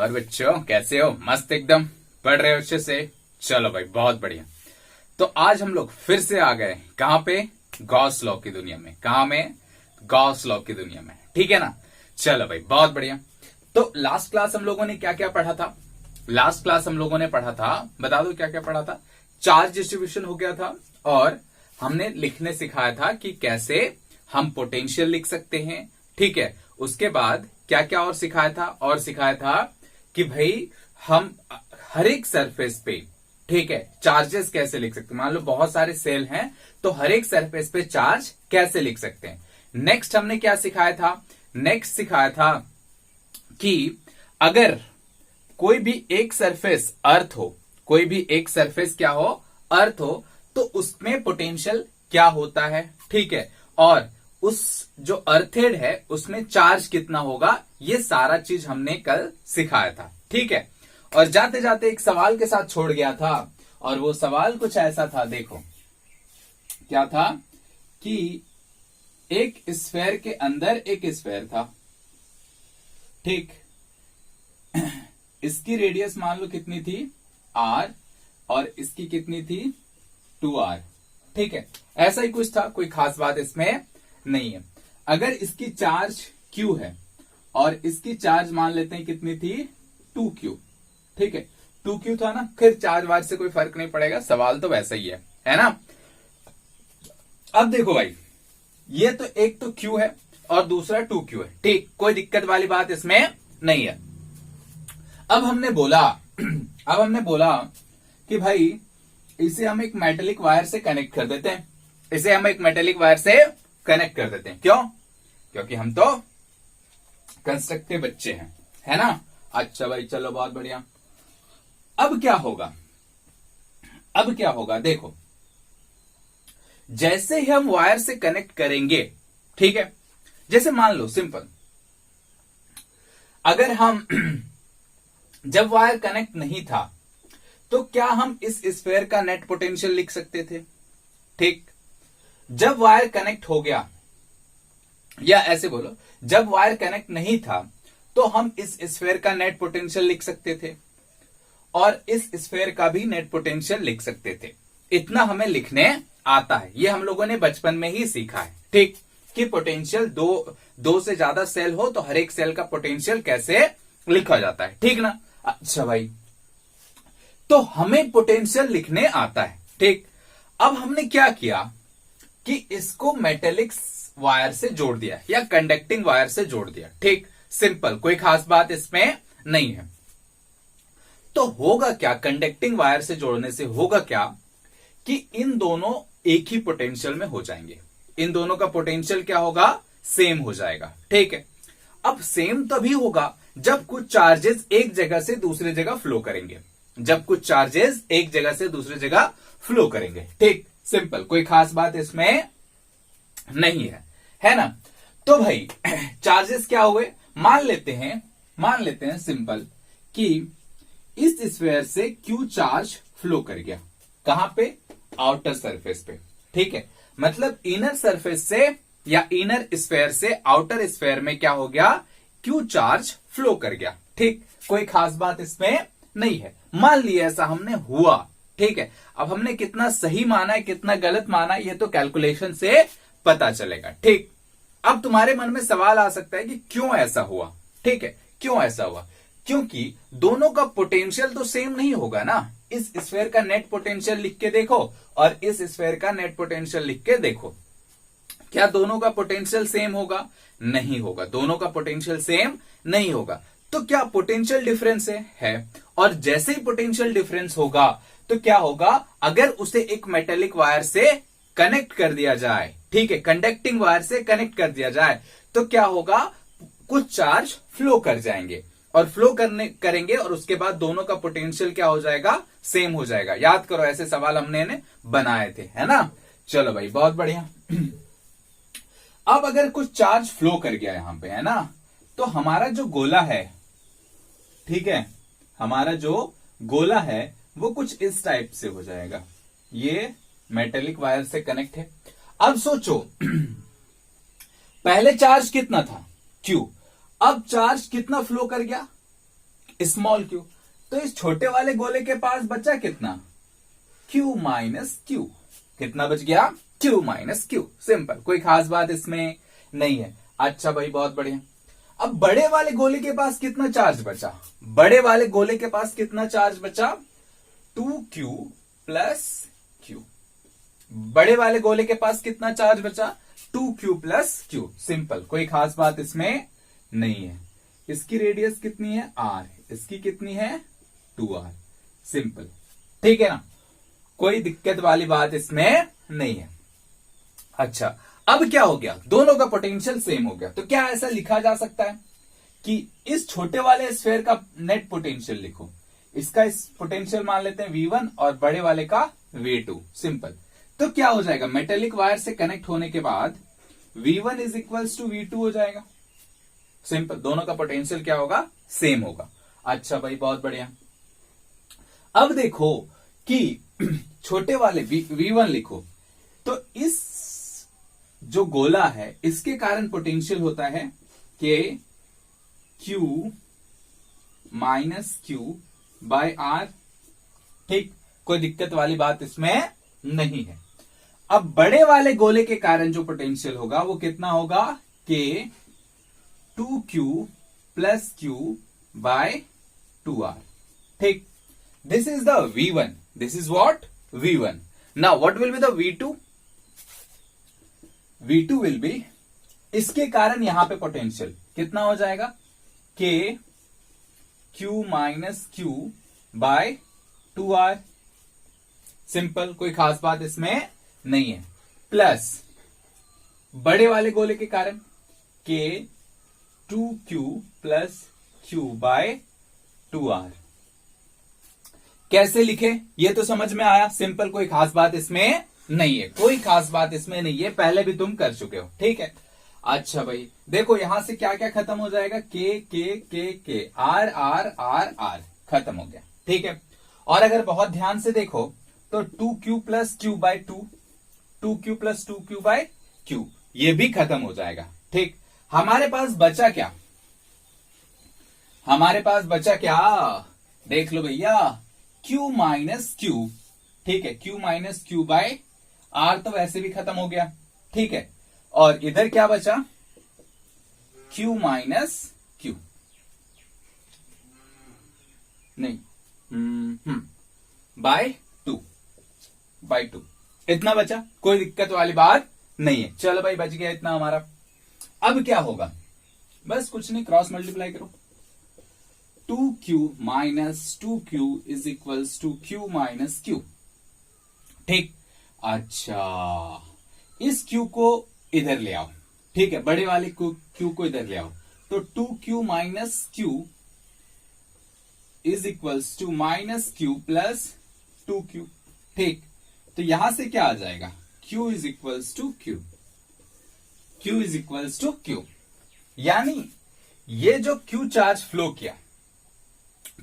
और बच्चों कैसे हो? मस्त एकदम। पढ़ रहे हो अच्छे से? चलो भाई बहुत बढ़िया। तो आज हम लोग फिर से आ गए कहां पे? गॉस लॉ की दुनिया में। कहां में? गॉस लॉ की दुनिया में। ठीक है ना? चलो भाई बहुत बढ़िया। तो लास्ट क्लास हम लोगों ने क्या क्या पढ़ा था? लास्ट क्लास हम लोगों ने पढ़ा था, बता दो क्या क्या पढ़ा था। चार्ज डिस्ट्रीब्यूशन हो गया था और हमने लिखने सिखाया था कि कैसे हम पोटेंशियल लिख सकते हैं। ठीक है, उसके बाद क्या क्या और सिखाया था? और सिखाया था कि भाई हम हर एक सरफेस पे, ठीक है, चार्जेस कैसे लिख सकते हैं। मान लो बहुत सारे सेल हैं तो हर एक सरफेस पे चार्ज कैसे लिख सकते हैं। नेक्स्ट हमने क्या सिखाया था? नेक्स्ट सिखाया था कि अगर कोई भी एक सरफेस अर्थ हो, कोई भी एक सरफेस क्या हो? अर्थ हो, तो उसमें पोटेंशियल क्या होता है। ठीक है, और उस जो अर्थेड है उसमें चार्ज कितना होगा, ये सारा चीज हमने कल सिखाया था। ठीक है, और जाते जाते एक सवाल के साथ छोड़ गया था और वो सवाल कुछ ऐसा था, देखो क्या था कि एक स्फेयर के अंदर एक स्फेयर था। ठीक, इसकी रेडियस मान लो कितनी थी? r, और इसकी कितनी थी? 2r। ठीक है, ऐसा ही कुछ था, कोई खास बात इसमें नहीं है। अगर इसकी चार्ज q है और इसकी चार्ज मान लेते हैं कितनी थी? 2q। ठीक है, 2q था ना, फिर चार्ज वार्ज से कोई फर्क नहीं पड़ेगा, सवाल तो वैसा ही है ना? अब देखो भाई, ये तो एक तो q है और दूसरा 2q है। ठीक, कोई दिक्कत वाली बात इसमें नहीं है। अब हमने बोला कि भाई इसे हम एक मेटेलिक वायर से कनेक्ट कर देते हैं। इसे हम एक मेटेलिक वायर से कनेक्ट कर देते हैं। क्यों? क्योंकि हम तो कंस्ट्रक्टिव बच्चे हैं, है ना? अच्छा भाई चलो बहुत बढ़िया। अब क्या होगा? अब क्या होगा देखो, जैसे ही हम वायर से कनेक्ट करेंगे, ठीक है, जैसे मान लो सिंपल, अगर हम जब वायर कनेक्ट नहीं था तो क्या हम इस स्फेयर का नेट पोटेंशियल लिख सकते थे? ठीक, जब वायर कनेक्ट हो गया, या ऐसे बोलो, जब वायर कनेक्ट नहीं था तो हम इस स्फेयर का नेट पोटेंशियल लिख सकते थे और इस स्फेयर का भी नेट पोटेंशियल लिख सकते थे। इतना हमें लिखने आता है, ये हम लोगों ने बचपन में ही सीखा है। ठीक, कि पोटेंशियल दो से ज्यादा सेल हो तो हर एक सेल का पोटेंशियल कैसे लिखा जाता है। ठीक ना? अच्छा भाई, तो हमें पोटेंशियल लिखने आता है। ठीक, अब हमने क्या किया कि इसको मेटेलिक वायर से जोड़ दिया या कंडक्टिंग वायर से जोड़ दिया। ठीक, सिंपल, कोई खास बात इसमें नहीं है। तो होगा क्या? कंडक्टिंग वायर से जोड़ने से होगा क्या कि इन दोनों एक ही पोटेंशियल में हो जाएंगे। इन दोनों का पोटेंशियल क्या होगा? सेम हो जाएगा। ठीक है, अब सेम तभी होगा जब कुछ चार्जेस एक जगह से दूसरी जगह फ्लो करेंगे। जब कुछ चार्जेस एक जगह से दूसरी जगह फ्लो करेंगे। ठीक, सिंपल, कोई खास बात इसमें नहीं है ना? तो भाई चार्जेस क्या हुए? मान लेते हैं सिंपल कि इस स्फेयर से क्यू चार्ज फ्लो कर गया। कहां पे? आउटर सरफेस पे। ठीक है, मतलब इनर सरफेस से या इनर स्फेयर से आउटर स्फेयर में क्या हो गया? क्यू चार्ज फ्लो कर गया। ठीक, कोई खास बात इसमें नहीं है। मान लिया ऐसा हमने हुआ। ठीक है, अब हमने कितना सही माना है कितना गलत माना है ये तो कैलकुलेशन से पता चलेगा। ठीक, अब तुम्हारे मन में सवाल आ सकता है कि क्यों ऐसा हुआ? ठीक है, क्यों ऐसा हुआ? क्योंकि दोनों का पोटेंशियल तो सेम नहीं होगा ना। इस स्फेयर का नेट पोटेंशियल लिख के देखो और इस स्फेयर का नेट पोटेंशियल लिख के देखो, क्या दोनों का पोटेंशियल सेम होगा? नहीं होगा, दोनों का पोटेंशियल सेम नहीं होगा। तो क्या पोटेंशियल डिफरेंस है? और जैसे ही पोटेंशियल डिफरेंस होगा तो क्या होगा? अगर उसे एक मेटेलिक वायर से कनेक्ट कर दिया जाए, ठीक है, कंडक्टिंग वायर से कनेक्ट कर दिया जाए, तो क्या होगा? कुछ चार्ज फ्लो कर जाएंगे और फ्लो करेंगे और उसके बाद दोनों का पोटेंशियल क्या हो जाएगा? सेम हो जाएगा। याद करो, ऐसे सवाल हमने बनाए थे, है ना? चलो भाई बहुत बढ़िया। अब अगर कुछ चार्ज फ्लो कर गया यहां पे, है ना, तो हमारा जो गोला है, ठीक है, हमारा जो गोला है वो कुछ इस टाइप से हो जाएगा। ये मेटेलिक वायर से कनेक्ट है। अब सोचो पहले चार्ज कितना था? Q। अब चार्ज कितना फ्लो कर गया? Small Q. तो इस छोटे वाले गोले के पास बचा कितना, Q माइनस क्यू। कितना बच गया, Q माइनस क्यू। सिंपल, कोई खास बात इसमें नहीं है। अच्छा भाई, बहुत बढ़िया। अब बड़े वाले गोले के पास कितना चार्ज बचा, बड़े वाले गोले के पास कितना चार्ज बचा, 2Q प्लस Q। बड़े वाले गोले के पास कितना चार्ज बचा, 2Q प्लस Q। सिंपल, कोई खास बात इसमें नहीं है। इसकी रेडियस कितनी है, R। इसकी कितनी है, 2R। सिंपल, ठीक है ना, कोई दिक्कत वाली बात इसमें नहीं है। अच्छा, अब क्या हो गया, दोनों का पोटेंशियल सेम हो गया। तो क्या ऐसा लिखा जा सकता है कि इस छोटे वाले स्फीयर का नेट पोटेंशियल लिखो, इसका इस पोटेंशियल मान लेते हैं V1 और बड़े वाले का V2। सिंपल, तो क्या हो जाएगा, मेटेलिक वायर से कनेक्ट होने के बाद V1 is equals to V2 हो जाएगा। सिंपल, दोनों का पोटेंशियल क्या होगा, सेम होगा। अच्छा भाई, बहुत बढ़िया। अब देखो कि छोटे वाले V1 लिखो, तो इस जो गोला है इसके कारण पोटेंशियल होता है कि Q minus Q by R। ठीक, कोई दिक्कत वाली बात इसमें नहीं है। अब बड़े वाले गोले के कारण जो पोटेंशियल होगा वो कितना होगा, कि 2Q plus Q by 2R। ठीक, this is the V1, this is what, V1। Now what will be the V2, V2 will be, इसके कारण यहां पे पोटेंशियल कितना हो जाएगा, के Q minus Q by 2R। Simple, कोई खास बात इसमें नहीं है। प्लस बड़े वाले गोले के कारण के 2Q plus Q by 2R। कैसे लिखे ये तो समझ में आया। सिंपल, कोई खास बात इसमें नहीं है, कोई खास बात इसमें नहीं है, पहले भी तुम कर चुके हो। ठीक है, अच्छा भाई देखो यहां से क्या क्या खत्म हो जाएगा, के आर आर आर आर खत्म हो गया। ठीक है, और अगर बहुत ध्यान से देखो तो 2Q plus Q by 2Q plus 2Q by Q, ये भी खत्म हो जाएगा। ठीक, हमारे पास बचा क्या, हमारे पास बचा क्या, देख लो भैया, Q माइनस क्यू। ठीक है, Q minus Q by R तो वैसे भी खत्म हो गया। ठीक है, और इधर क्या बचा, Q माइनस क्यू, नहीं बाय टू, इतना बचा, कोई दिक्कत वाली बात नहीं है। चलो भाई, बच गया इतना हमारा। अब क्या होगा, बस कुछ नहीं, क्रॉस मल्टीप्लाई करो, 2Q minus 2Q is equals to Q minus Q। ठीक, अच्छा इस Q को इधर ले आओ। ठीक है, बड़े वाले Q को इधर ले आओ, तो 2Q minus Q is equals to minus Q plus 2Q। ठीक, तो यहां से क्या आ जाएगा, Q is equals to Q, Q is equals to Q। यानी ये जो Q चार्ज फ्लो किया,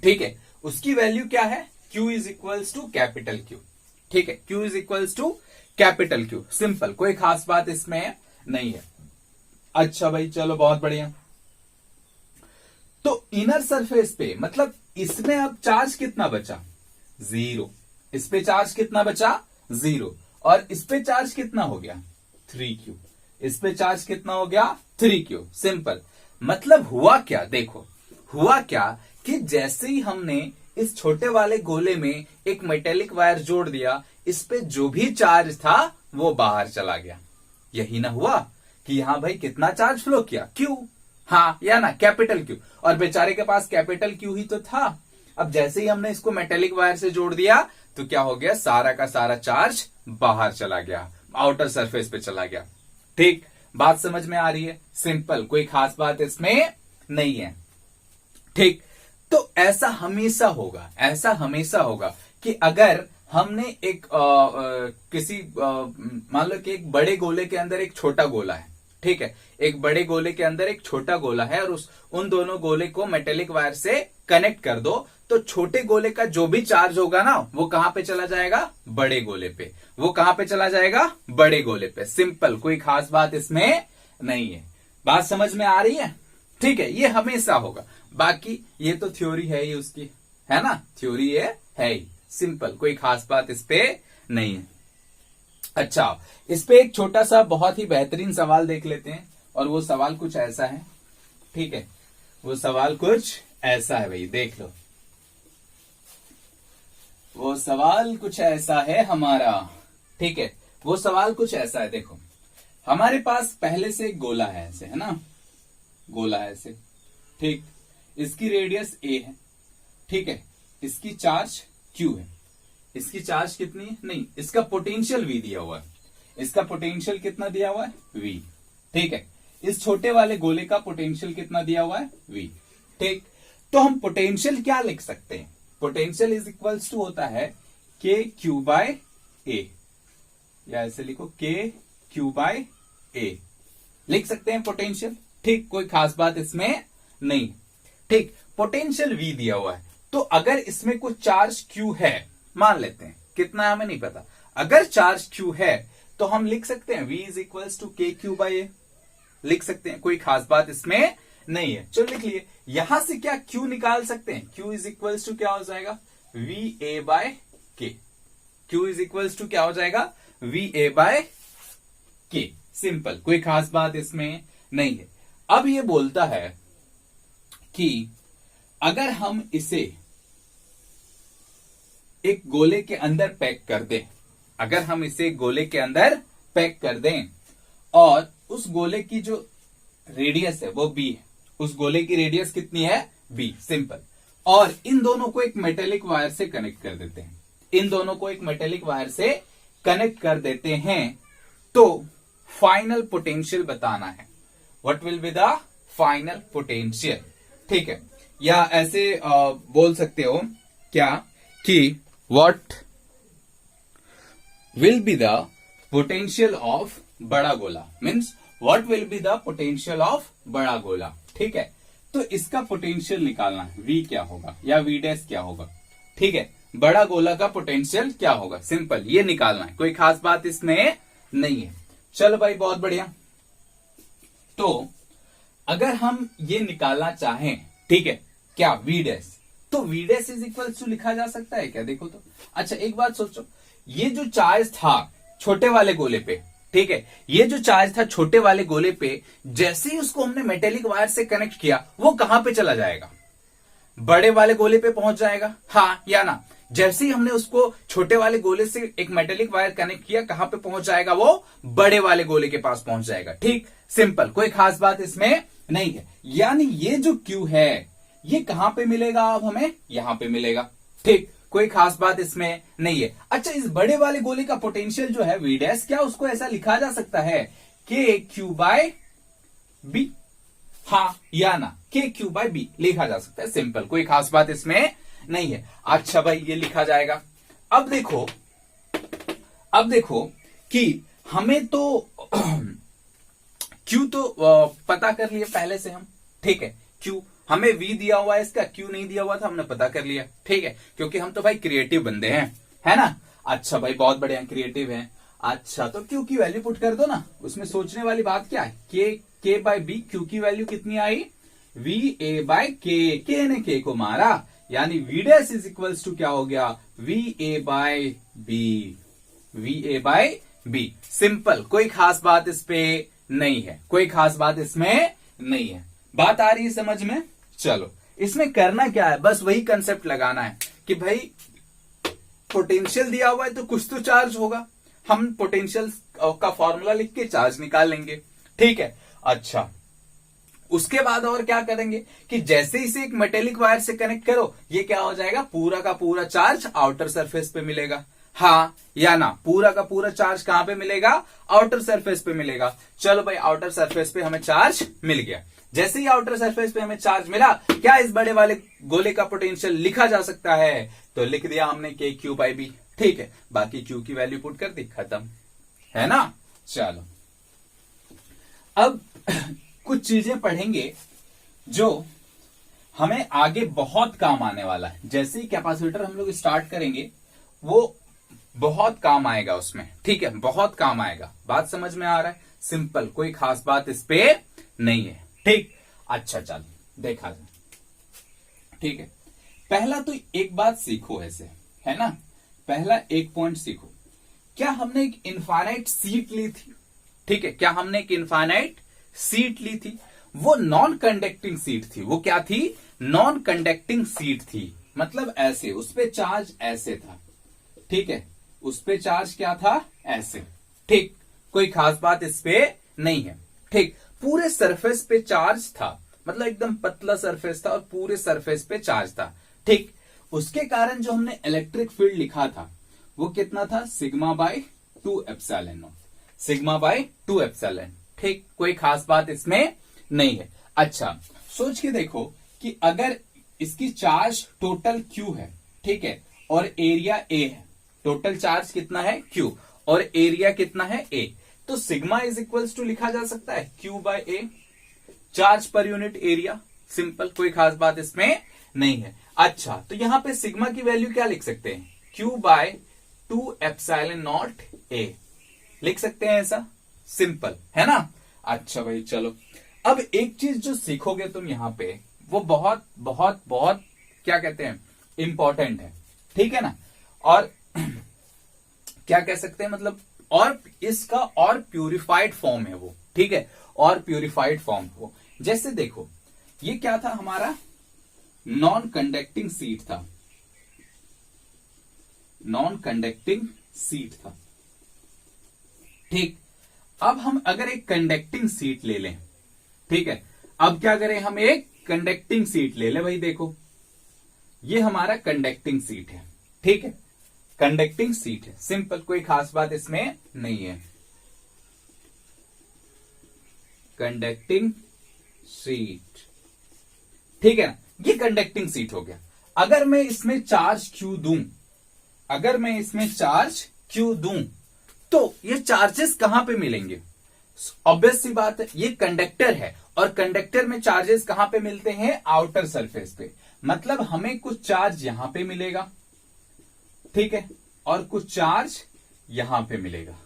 ठीक है, उसकी वैल्यू क्या है, Q is equals to capital Q। ठीक है, Q is equals to capital Q। Simple, कोई खास बात इसमें नहीं है। अच्छा भाई, चलो बहुत बढ़िया। तो इनर सरफेस पे, मतलब इसमें अब चार्ज कितना बचा, 0। इस पे चार्ज कितना बचा, 0, और इस पे चार्ज कितना हो गया, 3Q। इस पे चार्ज कितना हो गया, 3Q। सिंपल, मतलब हुआ क्या, देखो हुआ क्या कि जैसे ही हमने इस छोटे वाले गोले में एक मेटेलिक वायर जोड़ दिया, इस पे जो भी चार्ज था वो बाहर चला गया। यही ना हुआ कि यहां भाई कितना चार्ज फ्लो किया, Q, हाँ या ना, कैपिटल Q, और बेचारे के पास कैपिटल Q ही तो था। अब जैसे ही हमने इसको मेटेलिक वायर से जोड़ दिया तो क्या हो गया, सारा का सारा चार्ज बाहर चला गया, आउटर सरफेस पे चला गया। ठीक, बात समझ में आ रही है। सिंपल, कोई खास बात इसमें नहीं है। ठीक, तो ऐसा हमेशा होगा, ऐसा हमेशा होगा कि अगर हमने एक किसी मान लो कि एक बड़े गोले के अंदर एक छोटा गोला है। ठीक है, एक बड़े गोले के अंदर एक छोटा गोला है, और उन दोनों गोले को मेटेलिक वायर से कनेक्ट कर दो, तो छोटे गोले का जो भी चार्ज होगा ना, वो कहां पे चला जाएगा, बड़े गोले पे। वो कहां पे चला जाएगा, बड़े गोले पे। सिंपल, कोई खास बात इसमें नहीं है। बात समझ में आ रही है। ठीक है, ये हमेशा होगा। बाकी ये तो थ्योरी है ही उसकी, है ना, थ्योरी ये है ही, सिंपल, कोई खास बात इस पे नहीं है। अच्छा, इस पे एक छोटा सा बहुत ही बेहतरीन सवाल देख लेते हैं, और वो सवाल कुछ ऐसा है, ठीक है, वो सवाल कुछ ऐसा है भाई, देख लो, वो सवाल कुछ ऐसा है हमारा, ठीक है, वो सवाल कुछ ऐसा है, देखो हमारे पास पहले से एक गोला है ऐसे, है ना, गोला है ऐसे, ठीक, इसकी रेडियस a है, ठीक है, इसकी चार्ज q है, इसकी चार्ज कितनी है, नहीं, इसका पोटेंशियल v दिया हुआ है, इसका पोटेंशियल कितना दिया हुआ है, v, ठीक है, इस छोटे वाले गोले का पोटेंशियल कितना दिया हुआ है, v, ठीक, तो हम पोटेंशियल क्या लिख सकते हैं, पोटेंशियल इज इक्वल्स टू होता है के क्यू बाय ए, या ऐसे लिखो के क्यू बाय ए, लिख सकते हैं पोटेंशियल, ठीक, कोई खास बात इसमें नहीं, ठीक, पोटेंशियल v दिया हुआ है, तो अगर इसमें कुछ चार्ज q है, मान लेते हैं, कितना है हमें नहीं पता, अगर चार्ज q है तो हम लिख सकते हैं v इज इक्वल्स टू के क्यू बाय ए, लिख सकते हैं, कोई खास बात इसमें नहीं है, चलो लिख लिए। यहां से क्या q निकाल सकते हैं, q इज इक्वल्स टू क्या हो जाएगा, वी ए बाय के, q इज इक्वल्स टू क्या हो जाएगा, वी ए बाय के, सिंपल, कोई खास बात इसमें नहीं है। अब ये बोलता है कि अगर हम इसे एक गोले के अंदर पैक कर दें, अगर हम इसे गोले के अंदर पैक कर दें, और उस गोले की जो रेडियस है वो b है, उस गोले की रेडियस कितनी है, b, सिंपल, और इन दोनों को एक मेटेलिक वायर से कनेक्ट कर देते हैं, इन दोनों को एक मेटेलिक वायर से कनेक्ट कर देते हैं, तो फाइनल पोटेंशियल बताना है, what will be the final potential, ठीक है, या ऐसे बोल सकते हो क्या कि what will be the potential of बड़ा गोला, means what will be the potential of बड़ा गोला, ठीक है, तो इसका पोटेंशियल निकालना है, v क्या होगा या v डैश क्या होगा, ठीक है, बड़ा गोला का पोटेंशियल क्या होगा, सिंपल, ये निकालना है, कोई खास बात इसमें नहीं है। चलो भाई, बहुत बढ़िया, तो अगर हम ये निकालना चाहें, ठीक है, क्या v डैश, तो v dash is equal to लिखा जा सकता है क्या, देखो तो, अच्छा एक बात सोचो, ये जो चार्ज था छोटे वाले गोले पे, ठीक है, ये जो चार्ज था छोटे वाले गोले पे, जैसे ही उसको हमने मेटेलिक वायर से कनेक्ट किया, वो कहां पे चला जाएगा, बड़े वाले गोले पे पहुंच जाएगा, हाँ या ना, जैसे ही हमने उसको छोटे वाले गोले से एक मेटेलिक वायर कनेक्ट किया, कहां पे पहुंच जाएगा, वो बड़े वाले गोले के पास पहुंच जाएगा, ठीक, सिंपल, कोई खास बात इसमें नहीं है। यानी ये जो Q है ये कहां पे मिलेगा, अब हमें यहां पे मिलेगा, ठीक, कोई खास बात इसमें नहीं है। अच्छा, इस बड़े वाले गोले का पोटेंशियल जो है v डैश, क्या उसको ऐसा लिखा जा सकता है के क्यू बाय बी, हाँ या ना, के क्यू बाय बी लिखा जा सकता है, सिंपल, कोई खास बात इसमें नहीं है। अच्छा भाई, ये लिखा जाएगा। अब देखो कि हमें तो Q तो पता कर लिया पहले से हम, ठीक है, Q हमें V दिया हुआ है, इसका Q नहीं दिया हुआ था, हमने पता कर लिया, ठीक है, क्योंकि हम तो भाई क्रिएटिव बंदे हैं, है ना। अच्छा भाई, बहुत बढ़िया, क्रिएटिव हैं। अच्छा, तो Q की वैल्यू पुट कर दो ना, उसमें सोचने वाली बात क्या है, K बाय बी, Q की वैल्यू कितनी आई, V A बाय K ने K को मारा, यानी V dash is equals to क्या हो गया, V A by B, V A by B, simple, कोई खास बात इस पे नहीं है, कोई खास बात इसमें नहीं है। बात आ रही है समझ में। चलो, इसमें करना क्या है, बस वही कंसेप्ट लगाना है कि भाई पोटेंशियल दिया हुआ है तो कुछ तो चार्ज होगा, हम पोटेंशियल का फॉर्मूला लिख के चार्ज निकाल लेंगे, ठीक है। अच्छा, उसके बाद और क्या करेंगे कि जैसे इसे एक मेटेलिक वायर से कनेक्ट करो, ये क्या हो जाएगा, पूरा का पूरा चार्ज आउटर सरफेस पे मिलेगा, हाँ या ना, पूरा का पूरा चार्ज कहां पे मिलेगा, आउटर सरफेस पे मिलेगा। चलो भाई, आउटर सरफेस पे हमें चार्ज मिल गया। जैसे ही आउटर सरफेस पे हमें चार्ज मिला, क्या इस बड़े वाले गोले का पोटेंशियल लिखा जा सकता है, तो लिख दिया हमने के क्यू बाई बी, ठीक है, बाकी क्यू की वैल्यू पुट कर दी, खत्म, है ना। चलो, अब कुछ चीजें पढ़ेंगे जो हमें आगे बहुत काम आने वाला है। जैसे ही कैपेसिटर हम लोग स्टार्ट करेंगे, वो बहुत काम आएगा उसमें, ठीक है, बहुत काम आएगा। बात समझ में आ रहा है, सिंपल, कोई खास बात इस पे नहीं है, ठीक। अच्छा चल देखा जाए, ठीक है। पहला तो एक बात सीखो ऐसे, है ना, पहला एक पॉइंट सीखो, क्या हमने एक इनफाइनाइट सीट ली थी, ठीक है, क्या हमने एक इनफाइनाइट सीट ली थी, वो नॉन कंडक्टिंग सीट थी, वो क्या थी, नॉन कंडक्टिंग सीट थी, मतलब ऐसे, उस पे चार्ज ऐसे था, ठीक है, उस पे चार्ज क्या था, ऐसे, ठीक, कोई खास बात इस पे नहीं है, ठीक, पूरे सरफेस पे चार्ज था, मतलब एकदम पतला सरफेस था और पूरे सरफेस पे चार्ज था, ठीक, उसके कारण जो हमने इलेक्ट्रिक फील्ड लिखा था वो कितना था, sigma by 2 epsilon not, sigma by 2 epsilon, ठीक, कोई खास बात इसमें नहीं है। अच्छा सोच के देखो कि अगर इसकी चार्ज टोटल Q है, ठीक है, और एरिया A है, टोटल चार्ज कितना है Q और एरिया कितना है A, तो सिग्मा इज इक्वल्स टू लिखा जा सकता है Q by A, charge per unit area, simple, कोई खास बात इसमें नहीं है। अच्छा तो यहां पे सिग्मा की वैल्यू क्या लिख सकते हैं, Q by 2 epsilon naught A लिख सकते हैं, ऐसा सिंपल है ना। अच्छा भाई चलो, अब एक चीज जो सीखोगे तुम यहां पे वो बहुत बहुत बहुत क्या कहते हैं, इंपॉर्टेंट है, ठीक है ना, और क्या कह सकते हैं, मतलब और इसका और प्यूरिफाइड फॉर्म है वो, ठीक है, और प्यूरिफाइड फॉर्म हो, जैसे देखो ये क्या था हमारा, नॉन कंडक्टिंग सीट था, नॉन कंडक्टिंग सीट था, ठीक, अब हम अगर एक कंडक्टिंग सीट ले लें, ठीक है, अब क्या करें, हम एक कंडक्टिंग सीट ले लें, भाई देखो ये हमारा कंडक्टिंग सीट है, ठीक है, कंडक्टिंग सीट है, सिंपल, कोई खास बात इसमें नहीं है, कंडक्टिंग सीट, ठीक है ना, ये कंडक्टिंग सीट हो गया। अगर मैं इसमें चार्ज Q दूं, अगर मैं इसमें चार्ज Q दूं तो ये चार्जेस कहां पे मिलेंगे, ऑब्वियस सी बात है, ये कंडक्टर है और कंडक्टर में चार्जेस कहां पे मिलते हैं, आउटर सरफेस पे, मतलब हमें कुछ चार्ज यहां पे मिलेगा, ठीक है, और कुछ चार्ज यहां पे मिलेगा,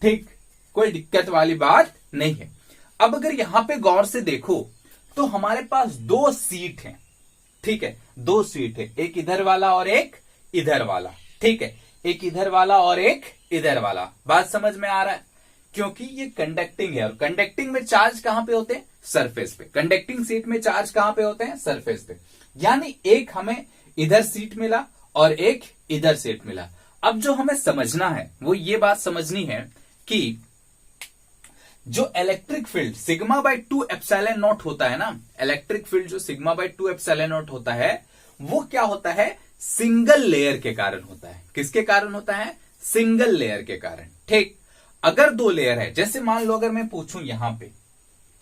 ठीक, कोई दिक्कत वाली बात नहीं है। अब अगर यहां पे गौर से देखो तो हमारे पास दो सीट हैं, ठीक है, दो सीट है, एक इधर वाला और एक इधर वाला, ठीक है, एक इधर वाला और एक इधर वाला, बात समझ में आ रहा है, क्योंकि ये कंडक्टिंग है और कंडक्टिंग में चार्ज कहां पे होते हैं, सरफेस पे, कंडक्टिंग सीट में चार्ज कहां पे होते हैं, सरफेस पे, यानी एक हमें इधर सीट मिला और एक इधर सीट मिला। अब जो हमें समझना है वो ये बात समझनी है कि जो electric field sigma by 2 epsilon not होता है ना, इलेक्ट्रिक फील्ड जो सिग्मा बाय 2 एप्सिलॉन नॉट होता है वो क्या होता है, सिंगल लेयर के कारण होता है, किसके कारण होता है, सिंगल लेयर के कारण, ठीक, अगर दो लेयर है, जैसे मान लो अगर मैं पूछूं यहां पे,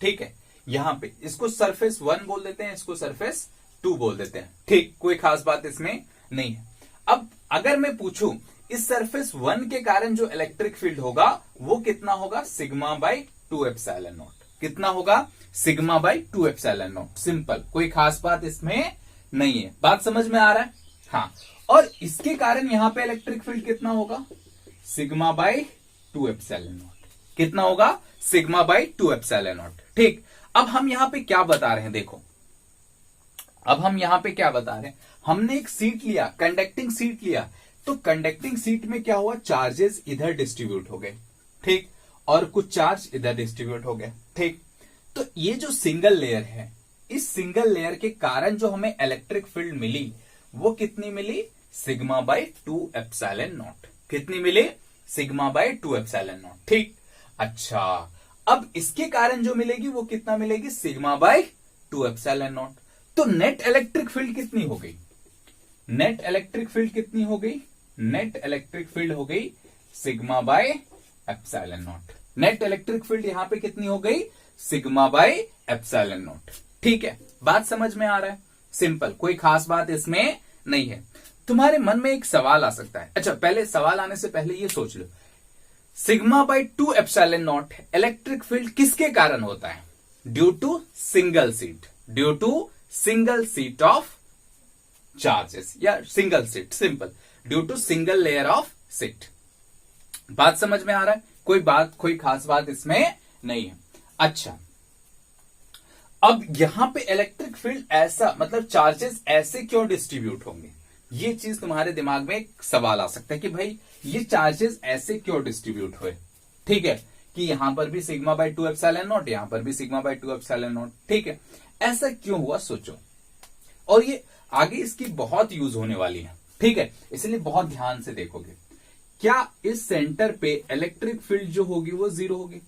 ठीक है, यहां पे इसको सरफेस 1 बोल देते हैं, इसको सरफेस 2 बोल देते हैं, ठीक, कोई खास बात इसमें नहीं है। अब अगर मैं पूछूं इस सरफेस 1 के कारण जो इलेक्ट्रिक फील्ड होगा वो कितना होगा, सिग्मा बाय 2 एप्सिलॉन नॉट, कितना होगा, sigma by 2 epsilon not, simple, कोई खास बात इसमें नहीं है, बात समझ में आ रहा है, हाँ, और इसके कारण यहां पे इलेक्ट्रिक फील्ड कितना होगा, सिग्मा बाय 2 एप्सिलॉन नॉट, कितना होगा, सिग्मा बाय 2 एप्सिलॉन नॉट, ठीक। अब हम यहां पे क्या बता रहे हैं, देखो अब हम यहां पे क्या बता रहे हैं, हमने एक सीट लिया, कंडक्टिंग सीट लिया, तो कंडक्टिंग सीट में क्या हुआ, चार्जेस इधर डिस्ट्रीब्यूट हो गए, ठीक, और कुछ चार्ज इधर डिस्ट्रीब्यूट हो गए, ठीक, तो ये जो सिंगल लेयर है, इस सिंगल लेयर के कारण जो हमें इलेक्ट्रिक फील्ड मिली वो कितनी मिली, सिग्मा बाय 2 एप्सिलॉन नॉट, कितनी मिली, सिग्मा बाय 2 एप्सिलॉन नॉट, ठीक। अच्छा अब इसके कारण जो मिलेगी वो कितना मिलेगी, सिग्मा बाय 2 एप्सिलॉन नॉट, तो नेट इलेक्ट्रिक फील्ड कितनी हो गई, नेट इलेक्ट्रिक फील्ड कितनी हो गई, नेट इलेक्ट्रिक फील्ड हो गई sigma bye epsilon not, net electric field यहां पे कितनी हो गई, सिग्मा बाय एप्सिलॉन नॉट, ठीक है, बात समझ में आ रहा है, सिंपल, कोई खास बात इसमें नहीं है। तुम्हारे मन में एक सवाल आ सकता है, अच्छा पहले सवाल आने से पहले ये सोच लो, sigma by 2 epsilon not electric field किसके कारण होता है, due to single sheet, due to single sheet of charges, या single sheet, simple, due to single layer of sheet, बात समझ में आ रहा है, कोई खास बात इसमें नहीं है। अच्छा अब यहां पे इलेक्ट्रिक फील्ड ऐसा, मतलब चार्जेस ऐसे क्यों डिस्ट्रीब्यूट होंगे, ये चीज तुम्हारे दिमाग में एक सवाल आ सकता है कि भाई ये चार्जेस ऐसे क्यों डिस्ट्रीब्यूट हुए। ठीक है, कि यहां पर भी सिग्मा बाय 2 एप्सिलॉन नॉट, यहां पर भी सिग्मा बाय 2 एप्सिलॉन नॉट। ठीक है, ऐसा क्यों हुआ सोचो, और ये आगे इसकी बहुत यूज होने वाली है। ठीक है, इसलिए बहुत ध्यान से देखोगे। क्या इस सेंटर पे इलेक्ट्रिक फील्ड जो होगी वो जीरो होगी।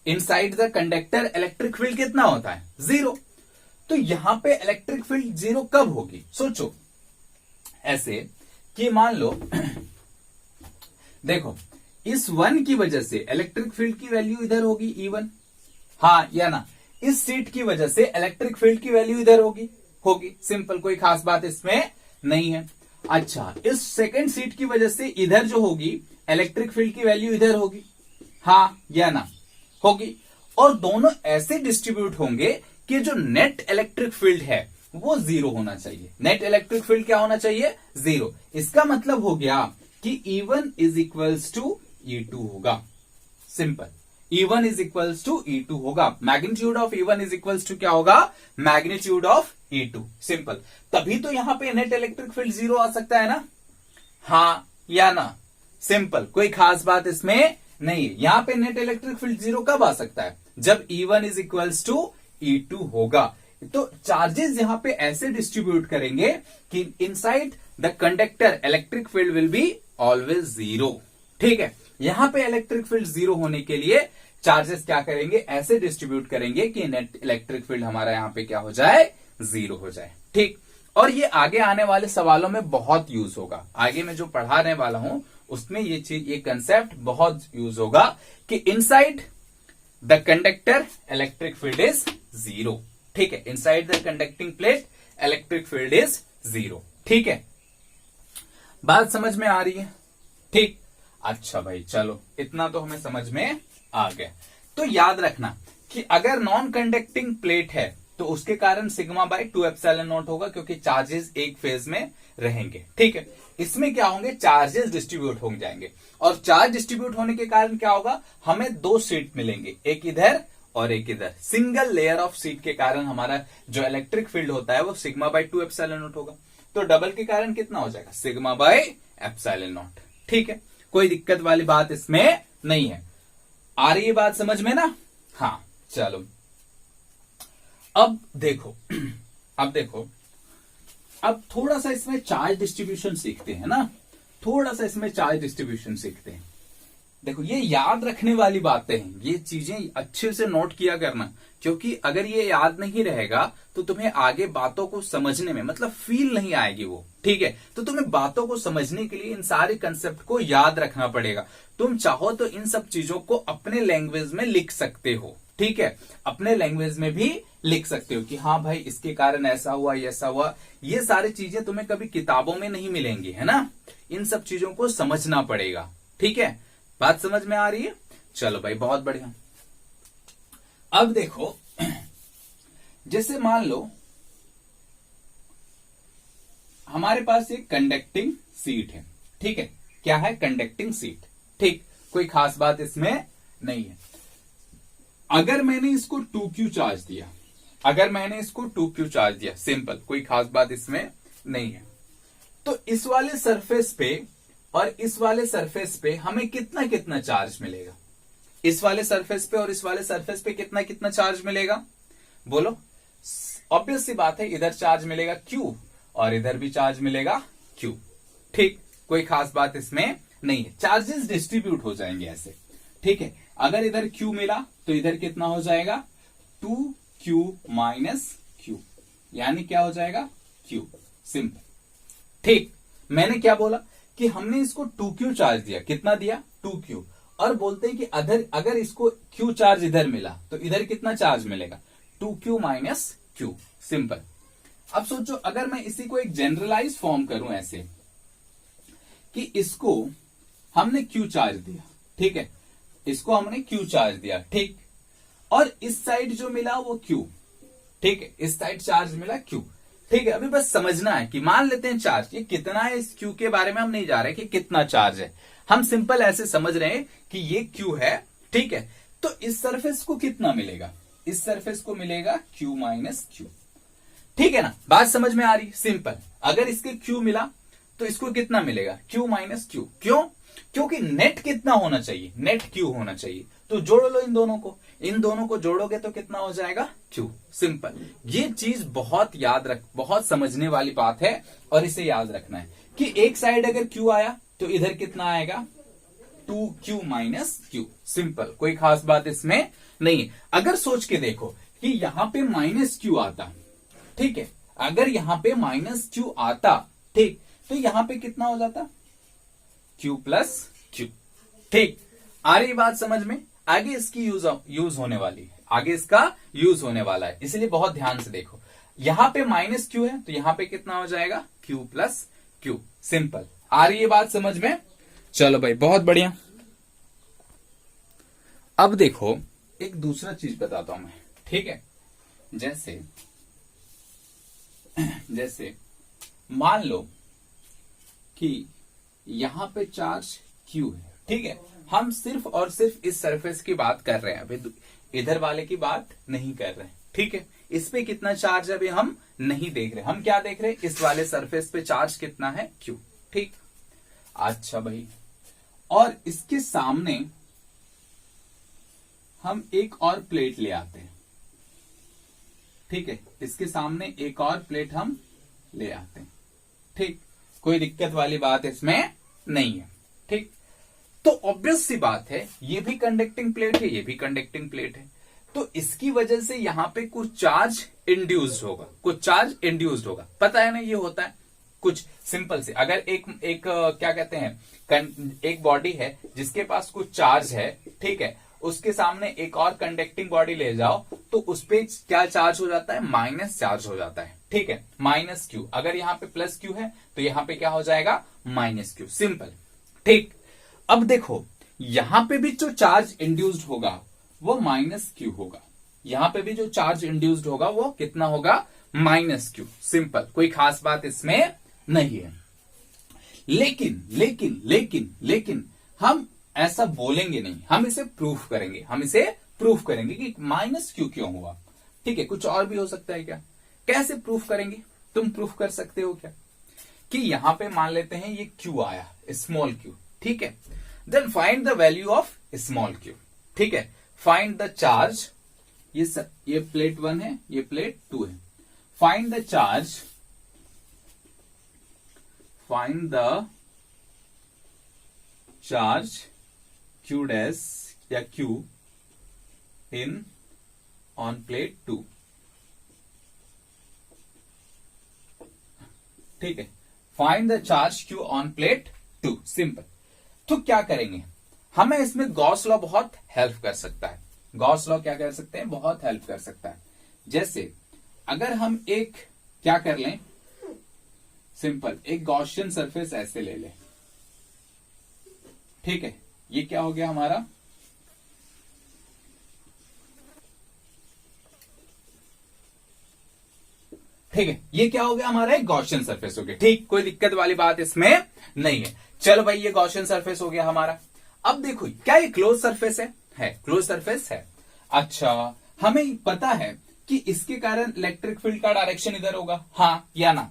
Inside the conductor electric field कितना होता है, जीरो। तो यहां पे इलेक्ट्रिक फील्ड जीरो कब होगी, सोचो ऐसे कि मान लो देखो इस 1 की वजह से इलेक्ट्रिक फील्ड की वैल्यू इधर होगी E1, हाँ या ना। इस सीट की वजह से इलेक्ट्रिक फील्ड की वैल्यू इधर होगी सिंपल, कोई खास बात इसमें नहीं है। अच्छा, इस सेकंड सीट की वजह से इधर जो होगी इलेक्ट्रिक फील्ड की वैल्यू इधर होगी, हाँ या ना, होगी। और दोनों ऐसे डिस्ट्रीब्यूट होंगे कि जो नेट इलेक्ट्रिक फील्ड है वो जीरो होना चाहिए। नेट इलेक्ट्रिक फील्ड क्या होना चाहिए, जीरो। इसका मतलब हो गया कि E1 is equals to E2 होगा, simple. E1 is equals to E2 होगा। Magnitude of E1 is equals to क्या होगा, मैग्नीट्यूड ऑफ E2, सिंपल। तभी तो यहां पे नेट इलेक्ट्रिक फील्ड जीरो आ सकता है ना, हाँ या ना, सिंपल, कोई खास बात इसमें नहीं है। यहां पे नेट इलेक्ट्रिक फील्ड जीरो कब आ सकता है, जब E1 is equals to E2 होगा। तो चार्जेस यहां पे ऐसे डिस्ट्रीब्यूट करेंगे कि inside the conductor electric field will be always zero. ठीक है, यहां पे इलेक्ट्रिक फील्ड जीरो होने के लिए चार्जेस क्या करेंगे, ऐसे डिस्ट्रीब्यूट करेंगे कि नेट इलेक्ट्रिक फील्ड हमारा यहां पे क्या हो जाए, जीरो हो जाए। ठीक, और ये आगे आने वाले सवालों में बहुत यूज होगा। आगे मैं जो पढ़ाने वाला हूं उसमें ये चीज, ये कंसेप्ट बहुत यूज होगा कि inside the conductor electric field is zero. ठीक है, inside the conducting plate electric field is zero. ठीक है, बात समझ में आ रही है। ठीक, अच्छा भाई चलो, इतना तो हमें समझ में आ गया। तो याद रखना कि अगर नॉन कंडक्टिंग प्लेट है तो उसके कारण सिग्मा बाय 2 एप्सिलॉन नॉट होगा, क्योंकि चार्जेस एक फेज में रहेंगे। ठीक है, इसमें क्या होंगे, चार्जेस डिस्ट्रीब्यूट हो जाएंगे, और चार्ज डिस्ट्रीब्यूट होने के कारण क्या होगा, हमें दो सीट मिलेंगे, एक इधर और एक इधर। सिंगल लेयर ऑफ सीट के कारण हमारा जो इलेक्ट्रिक फील्ड होता है वो सिग्मा बाय 2 एप्सिलॉन नॉट होगा। तो डबल के कारण कितना हो जाएगा, सिग्मा बाय एप्सिलॉन नॉट। ठीक है, कोई दिक्कत वाली बात इसमें नहीं है। आ रही है बात समझ में ना, हाँ चलो। अब देखो अब थोड़ा सा इसमें चार्ज डिस्ट्रीब्यूशन सीखते हैं ना, थोड़ा सा इसमें चार्ज डिस्ट्रीब्यूशन सीखते हैं। देखो ये याद रखने वाली बातें हैं, ये चीजें अच्छे से नोट किया करना, क्योंकि अगर ये याद नहीं रहेगा तो तुम्हें आगे बातों को समझने में मतलब फील नहीं आएगी वो। ठीक है, तो तुम्हें बातों को समझने के लिए इन सारे कंसेप्ट को याद रखना पड़ेगा। तुम चाहो तो इन सब चीजों को अपने लैंग्वेज में लिख सकते हो। ठीक है, अपने लैंग्वेज में भी लिख सकते हो कि हाँ भाई इसके कारण ऐसा हुआ, ऐसा हुआ। ये सारी चीजें तुम्हें कभी किताबों में नहीं मिलेंगी, है ना। इन सब चीजों को समझना पड़ेगा। ठीक है, बात समझ में आ रही है, चलो भाई बहुत बढ़िया। अब देखो, जैसे मान लो हमारे पास एक कंडक्टिंग सीट है। ठीक है, क्या है, कंडक्टिंग सीट। ठीक, कोई खास बात इसमें नहीं है। अगर मैंने इसको 2Q चार्ज दिया, सिंपल, कोई खास बात इसमें नहीं है। तो इस वाले सरफेस पे और इस वाले सरफेस पे हमें कितना कितना चार्ज मिलेगा, इस वाले सरफेस पे और इस वाले सरफेस पे कितना कितना चार्ज मिलेगा, बोलो। ऑब्वियस सी बात है, इधर चार्ज मिलेगा Q और इधर भी चार्ज मिलेगा Q। ठीक, कोई खास बात इसमें नहीं है, चार्जेस डिस्ट्रीब्यूट हो जाएंगे ऐसे। ठीक है, अगर इधर Q मिला तो इधर कितना हो जाएगा, 2Q माइनस Q, यानी क्या हो जाएगा, Q, सिंपल। ठीक, मैंने क्या बोला कि हमने इसको 2Q चार्ज दिया, कितना दिया, 2Q, और बोलते हैं कि अगर इसको Q चार्ज इधर मिला तो इधर कितना चार्ज मिलेगा, 2Q माइनस Q, सिंपल। अब सोचो अगर मैं इसी को एक जनरलाइज फॉर्म करूं ऐसे कि इसको हमने Q चार्ज दिया, ठीक है, इसको हमने Q चार्ज दिया, ठीक, और इस साइड जो मिला वो Q, ठीक है, इस साइड चार्ज मिला Q, ठीक है। अभी बस समझना है कि मान लेते हैं चार्ज ये कितना है, इस Q के बारे में हम नहीं जा रहे कि कितना चार्ज है, हम सिंपल ऐसे समझ रहे हैं कि ये Q है, ठीक है। तो इस सरफेस को कितना मिलेगा, इस सरफेस को मिलेगा Q माइनस Q। ठीक है ना, बात समझ में आ रही? सिंपल। अगर इसके Q मिला तो इसको कितना मिलेगा? Q minus Q। क्यों? क्योंकि नेट कितना होना चाहिए? नेट Q होना चाहिए। तो जोड़ लो इन दोनों को जोड़ोगे तो कितना हो जाएगा? Q। सिंपल। ये चीज बहुत समझने वाली बात है और इसे याद रखना है कि एक साइड अगर Q आया तो इधर कितना आएगा? 2Q minus Q। सिंपल, कोई खास बात इसमें नहीं है। अगर सोच के देखो कि यहां पे माइनस Q आता, ठीक है, अगर यहां पे माइनस Q आता, ठीक, तो यहां पे कितना हो जाता? Q plus Q। ठीक, आ रही बात समझ में? आगे इसकी यूज होने वाली है, आगे इसका यूज होने वाला है, इसलिए बहुत ध्यान से देखो। यहां पे माइनस Q है तो यहां पे कितना हो जाएगा? Q plus Q। सिंपल। आ रही है बात समझ में? चलो भाई, बहुत बढ़िया। अब देखो, एक दूसरा चीज बताता हूं मैं, ठीक है। जैसे मान लो कि यहां पे चार्ज Q है, ठीक है। हम सिर्फ और सिर्फ इस सरफेस की बात कर रहे हैं, अभी इधर वाले की बात नहीं कर रहे हैं, ठीक है। इस पे कितना चार्ज है अभी हम नहीं देख रहे, हम क्या देख रहे हैं? इस वाले सरफेस पे चार्ज कितना है? Q। ठीक, अच्छा भाई, और इसके सामने हम एक और प्लेट ले आते हैं, ठीक है। इसके सामने एक और प्लेट हम ले आते हैं, ठीक, कोई दिक्कत वाली बात इसमें नहीं है, ठीक। तो ऑब्वियस सी बात है, ये भी कंडक्टिंग प्लेट है, ये भी कंडक्टिंग प्लेट है, तो इसकी वजह से यहां पे कुछ चार्ज इंड्यूस्ड होगा, पता है ना ये होता है कुछ सिंपल से। अगर एक क्या कहते हैं, एक बॉडी है जिसके पास कुछ चार्ज है, ठीक है, उसके सामने एक और कंडक्टिंग बॉडी ले जाओ तो उस पे क्या चार्ज हो जाता है? माइनस चार्ज हो जाता है, ठीक है, माइनस Q। अगर यहां पे प्लस Q है तो यहां पे क्या हो जाएगा? Minus Q। सिंपल, ठीक। अब देखो, यहां पे भी जो चार्ज इंड्यूस्ड होगा वो माइनस Q होगा, यहां पे भी जो चार्ज इंड्यूस्ड होगा वो कितना होगा? Minus Q। सिंपल, कोई खास बात इसमें नहीं है। लेकिन हम ऐसा बोलेंगे नहीं, हम इसे प्रूफ करेंगे कि माइनस Q क्यों हुआ, ठीक है। कुछ और भी हो सकता है क्या? कैसे प्रूफ करेंगे? तुम प्रूफ कर सकते हो क्या कि यहां पे मान लेते हैं ये Q आया, स्मॉल q, ठीक है। Then find the value of small q, ठीक है। फाइंड द चार्ज, ये प्लेट 1 है, ये प्लेट 2 है। Find the charge, q dash या q इन ऑन प्लेट 2, ठीक है। Find the charge q on plate 2। Simple. तो क्या करेंगे? हमें इसमें गॉस लॉ बहुत हेल्प कर सकता है। गॉस लॉ क्या कर सकते हैं? बहुत हेल्प कर सकता है। जैसे अगर हम एक क्या कर लें, सिंपल, एक गॉसियन सरफेस ऐसे ले लें, ठीक है। ये क्या हो गया हमारा? ठीक है, ये क्या हो गया हमारा? एक गॉसियन सरफेस हो गया, ठीक, कोई दिक्कत वाली बात इसमें नहीं है। चलो भाई, ये गॉसियन सरफेस हो गया हमारा। अब देखो, क्या ये क्लोज सरफेस है? क्लोज सरफेस है। अच्छा, हमें पता है कि इसके कारण इलेक्ट्रिक फील्ड का डायरेक्शन इधर होगा, हाँ या ना?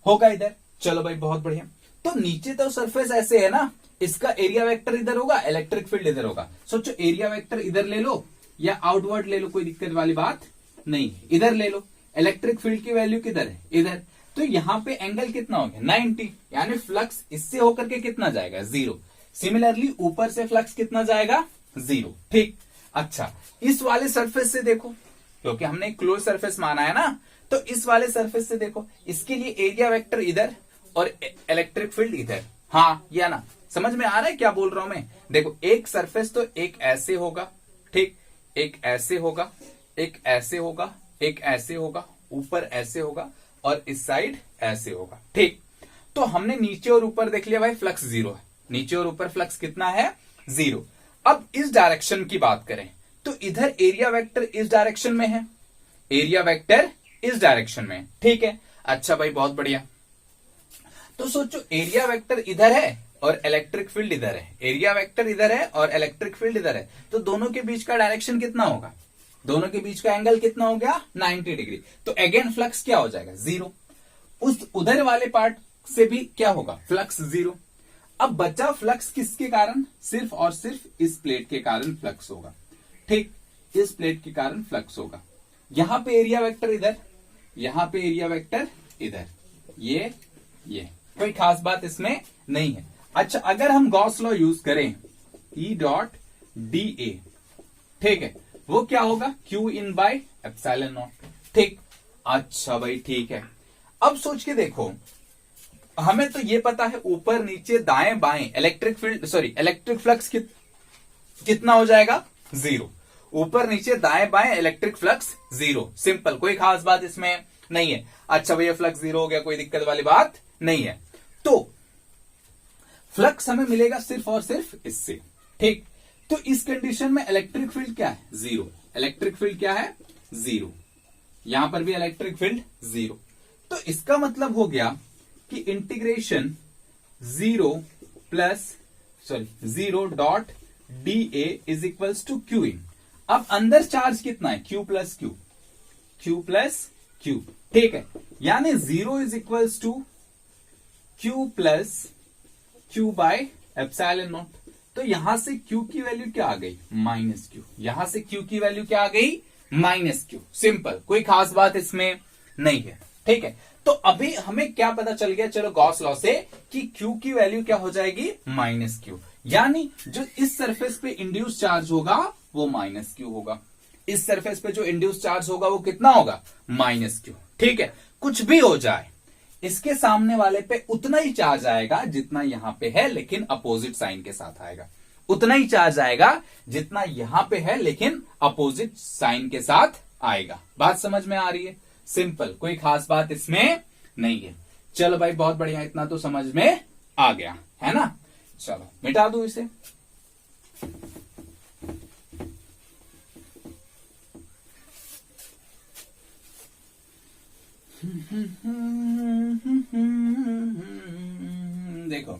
होगा इधर। चलो भाई, बहुत बढ़िया। तो नीचे तो सरफेस ऐसे है ना, इसका एरिया वेक्टर इधर होगा, इलेक्ट्रिक फील्ड इधर होगा। सोचो, एरिया वेक्टर इधर ले लो या आउटवर्ड ले लो, कोई दिक्कत वाली बात नहीं, इधर ले लो। इलेक्ट्रिक फील्ड की वैल्यू किधर है? इधर। तो यहां पे एंगल कितना हो गया? 90, यानी फ्लक्स इससे होकर के कितना जाएगा? 0। सिमिलरली ऊपर से फ्लक्स कितना जाएगा? 0, ठीक। अच्छा, इस वाले सरफेस से देखो, क्योंकि हमने क्लोज सरफेस माना है ना, तो इस वाले सरफेस से देखो, इसके लिए एरिया वेक्टर इधर और इलेक्ट्रिक फील्ड इधर, हाँ या ना? समझ में आ रहा है क्या बोल रहा हूं मैं? देखो, एक सरफेस तो एक ऐसे होगा, ठीक, एक ऐसे होगा, एक ऐसे होगा, एक ऐसे होगा, ऊपर ऐसे होगा और इस साइड ऐसे होगा, ठीक। तो हमने नीचे और ऊपर देख लिया भाई, फ्लक्स 0 है। नीचे और ऊपर फ्लक्स कितना है? 0। अब इस डायरेक्शन की बात करें तो इधर एरिया वेक्टर इस डायरेक्शन में है, एरिया वेक्टर इस डायरेक्शन में, ठीक है। अच्छा भाई, बहुत बढ़िया। तो सोचो, एरिया वेक्टर इधर है और इलेक्ट्रिक फील्ड इधर है, एरिया वेक्टर इधर है और इलेक्ट्रिक फील्ड इधर है, तो दोनों के बीच का डायरेक्शन कितना होगा? दोनों के बीच का एंगल कितना हो गया 90 डिग्री। तो अगेन फ्लक्स क्या हो जाएगा 0। उस उधर वाले पार्ट से भी क्या होगा फ्लक्स 0। अब बचा फ्लक्स किसके कारण, सिर्फ और सिर्फ इस प्लेट के कारण फ्लक्स होगा। ठीक, इस प्लेट के कारण फ्लक्स होगा। यहां पे एरिया वेक्टर इधर, यहां पे एरिया वेक्टर इधर, ये कोई खास बात इसमें नहीं है। अच्छा, अगर हम गॉस लॉ यूज करें E डॉट डी ए, ठीक है, वो क्या होगा Q in by epsilon not. ठीक, अच्छा भाई ठीक है। अब सोच के देखो, हमें तो ये पता है ऊपर नीचे दाएं बाएं इलेक्ट्रिक फ्लक्स कितना हो जाएगा 0। ऊपर नीचे दाएं बाएं इलेक्ट्रिक फ्लक्स 0, सिंपल, कोई खास बात इसमें नहीं है। अच्छा भैया फ्लक्स 0 हो गया, कोई दिक्कत वाली बात नहीं है। तो फ्लक्स हमें मिलेगा सिर्फ और सिर्फ इससे। ठीक, तो इस कंडीशन में इलेक्ट्रिक फील्ड क्या है 0। इलेक्ट्रिक फील्ड क्या है 0, यहां पर भी इलेक्ट्रिक फील्ड 0। तो इसका मतलब हो गया कि integration 0 dot D A is equals to Q in. अब अंदर चार्ज कितना है Q प्लस क्यू। ठीक है, यानी 0 is equals to Q plus Q by epsilon naught. तो यहां से Q की वैल्यू क्या आ गई -Q, यहां से Q की वैल्यू क्या आ गई -Q, सिंपल, कोई खास बात इसमें नहीं है। ठीक है, तो अभी हमें क्या पता चल गया, चलो गॉस लॉ से, कि Q की वैल्यू क्या हो जाएगी -Q, यानी जो इस सरफेस पे इंड्यूस चार्ज होगा वो -Q होगा। इस सरफेस पे जो इंड्यूस चार्ज होगा वो कितना होगा -Q। ठीक है, कुछ भी हो जाए इसके सामने वाले पे उतना ही चार्ज आएगा जितना यहां पे है, लेकिन अपोजिट साइन के साथ आएगा। उतना ही चार्ज आएगा जितना यहां पे है, लेकिन अपोजिट साइन के साथ आएगा। बात समझ में आ रही है, सिंपल, कोई खास बात इसमें नहीं है। चलो भाई बहुत बढ़िया, इतना तो समझ में आ गया है ना। चलो मिटा दो इसे। देखो